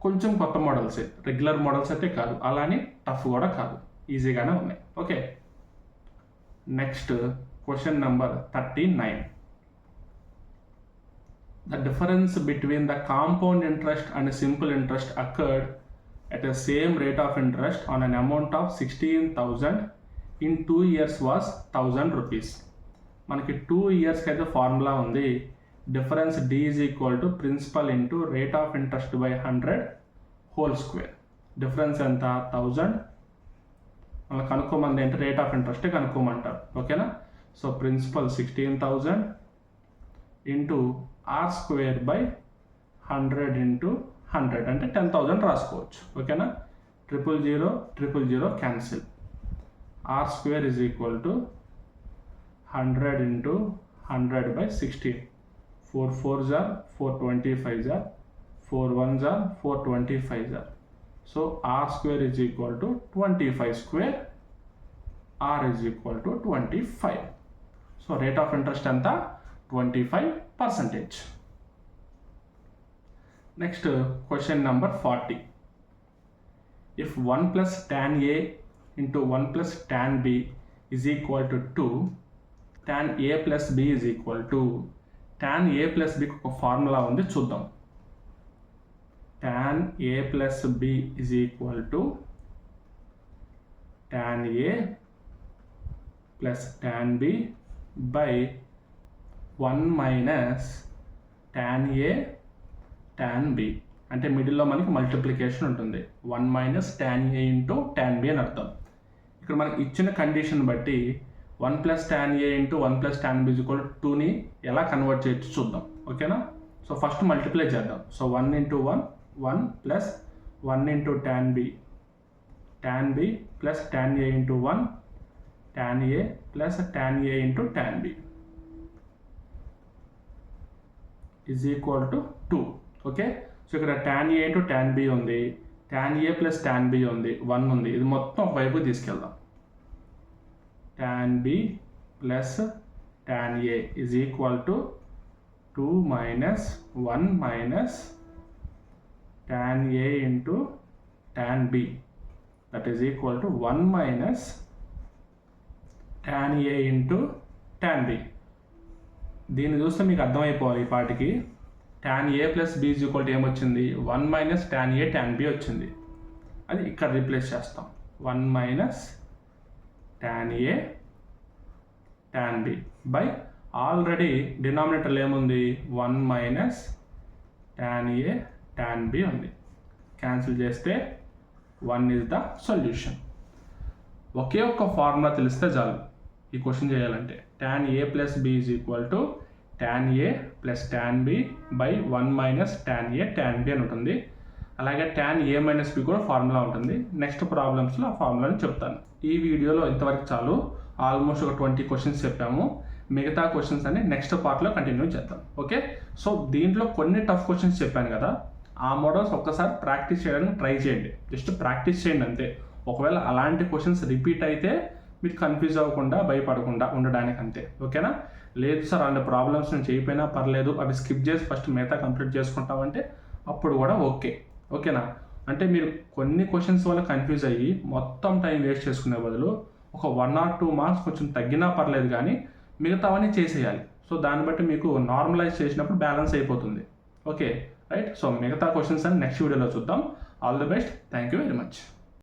Speaker 1: కొంచెం కొత్త మోడల్సే, రెగ్యులర్ మోడల్స్ అయితే కాదు, అలానే టఫ్ కూడా కాదు, ఈజీగానే ఉన్నాయి. Okay, next question number 39. The difference between the compound interest and simple interest occurred at the same rate of interest on an amount of 16,000 in 2 years was 1,000 rupees. మనకి 2 ఇయర్స్కి అయితే ఫార్ములా ఉంది. Difference D is equal to principal into rate of interest by 100 whole square. Difference ఎంత? 1000. మనకు కనుక్కోమంది అంటే rate of interest కనుక్కోమంటారు. ఓకేనా? So principal 16,000 into r square by 100 into 100 అంటే 10,000 రాసుకోవచ్చు. ఓకేనా? 000 cancel. R square is equal to 100 into 100 by 16. 4 4s are 425s are 4 1s are 425s are. So r square is equal to 25 square. R is equal to 25. So rate of interest anta 25%. Next question number 40. If 1 plus tan A into 1 plus tan B is equal to 2, tan A plus B is equal to tan A plus B ఒక formula ఉంది, చూద్దాం. tan A plus B is equal to tan A plus tan B by 1 minus tan A tan B. అంటే మిడిల్లో మనకి multiplication ఉంటుంది. 1 minus tan A into tan B అని అర్థం. ఇక్కడ మనకి ఇచ్చిన కండిషన్ బట్టి 1 plus tan A into 1 plus tan B is equal to 2ని ఎలా కన్వర్ట్ చేయొచ్చు చూద్దాం. ఓకేనా? సో ఫస్ట్ మల్టిప్లై చేద్దాం. So 1 into 1 1 plus 1 into tan B plus tan A into 1 tan A plus tan A into tan B is equal to 2. Okay, so ఇక్కడ tan A into tan B ఉంది, tan A plus tan B ఉంది, 1 ఉంది. ఇది మొత్తం ఒక వైపు తీసుకెళ్దాం. tan B plus tan A is equal to 2 minus 1 minus tan A into tan B, that is equal to 1 minus tan A into tan B. దీన్ని చూస్తే మీకు అర్థమైపోవాలి ఈ పాటికి. tan A plus B is equal to ఏమొచ్చింది? 1 minus tan A tan B వచ్చింది. అది ఇక్కడ replace చేస్తాం. 1 minus tan A tan B by already డినామినేటర్లో ఏముంది? 1 minus tan A tan B ఉంది. క్యాన్సిల్ చేస్తే 1 ఈజ్ ద సొల్యూషన్. ఒకే ఒక్క ఫార్ములా తెలిస్తే చాలు ఈ క్వశ్చన్ చేయాలంటే. tan A plus B is equal to tan A plus tan B by 1 minus tan A tan B అని ఉంటుంది. అలాగే tan A మైనస్ B కూడా ఫార్ములా ఉంటుంది. నెక్స్ట్ ప్రాబ్లమ్స్లో ఆ ఫార్ములాని చెప్తాను. ఈ వీడియోలో ఇంతవరకు చాలు. ఆల్మోస్ట్ ఒక 20 క్వశ్చన్స్ చెప్పాము. మిగతా క్వశ్చన్స్ అన్ని నెక్స్ట్ పార్ట్లో కంటిన్యూ చేద్దాం. ఓకే, సో దీంట్లో కొన్ని టఫ్ క్వశ్చన్స్ చెప్పాను కదా, ఆ మోడల్స్ ఒక్కసారి ప్రాక్టీస్ చేయడానికి ట్రై చేయండి. జస్ట్ ప్రాక్టీస్ చేయండి అంతే. ఒకవేళ అలాంటి క్వశ్చన్స్ రిపీట్ అయితే మీరు కన్ఫ్యూజ్ అవ్వకుండా భయపడకుండా ఉండడానికి అంతే. ఓకేనా? లేదు సార్ అలాంటి ప్రాబ్లమ్స్ నేను చేయకపోయినా పర్లేదు, అవి స్కిప్ చేసి ఫస్ట్ మిగతా కంప్లీట్ చేసుకుంటామంటే అప్పుడు కూడా ఓకే. ఓకేనా? అంటే మీరు కొన్ని క్వశ్చన్స్ వల్ల కన్ఫ్యూజ్ అయ్యి మొత్తం టైం వేస్ట్ చేసుకునే బదులు ఒక 1 or 2 మార్క్స్ కొంచెం తగ్గినా పర్లేదు, కానీ మిగతావన్నీ చేసేయాలి. సో దాన్ని బట్టి మీకు నార్మలైజ్ చేసినప్పుడు బ్యాలెన్స్ అయిపోతుంది. Okay right. సో మిగతా క్వశ్చన్స్ అని నెక్స్ట్ వీడియోలో చూద్దాం. All the best. Thank you very much.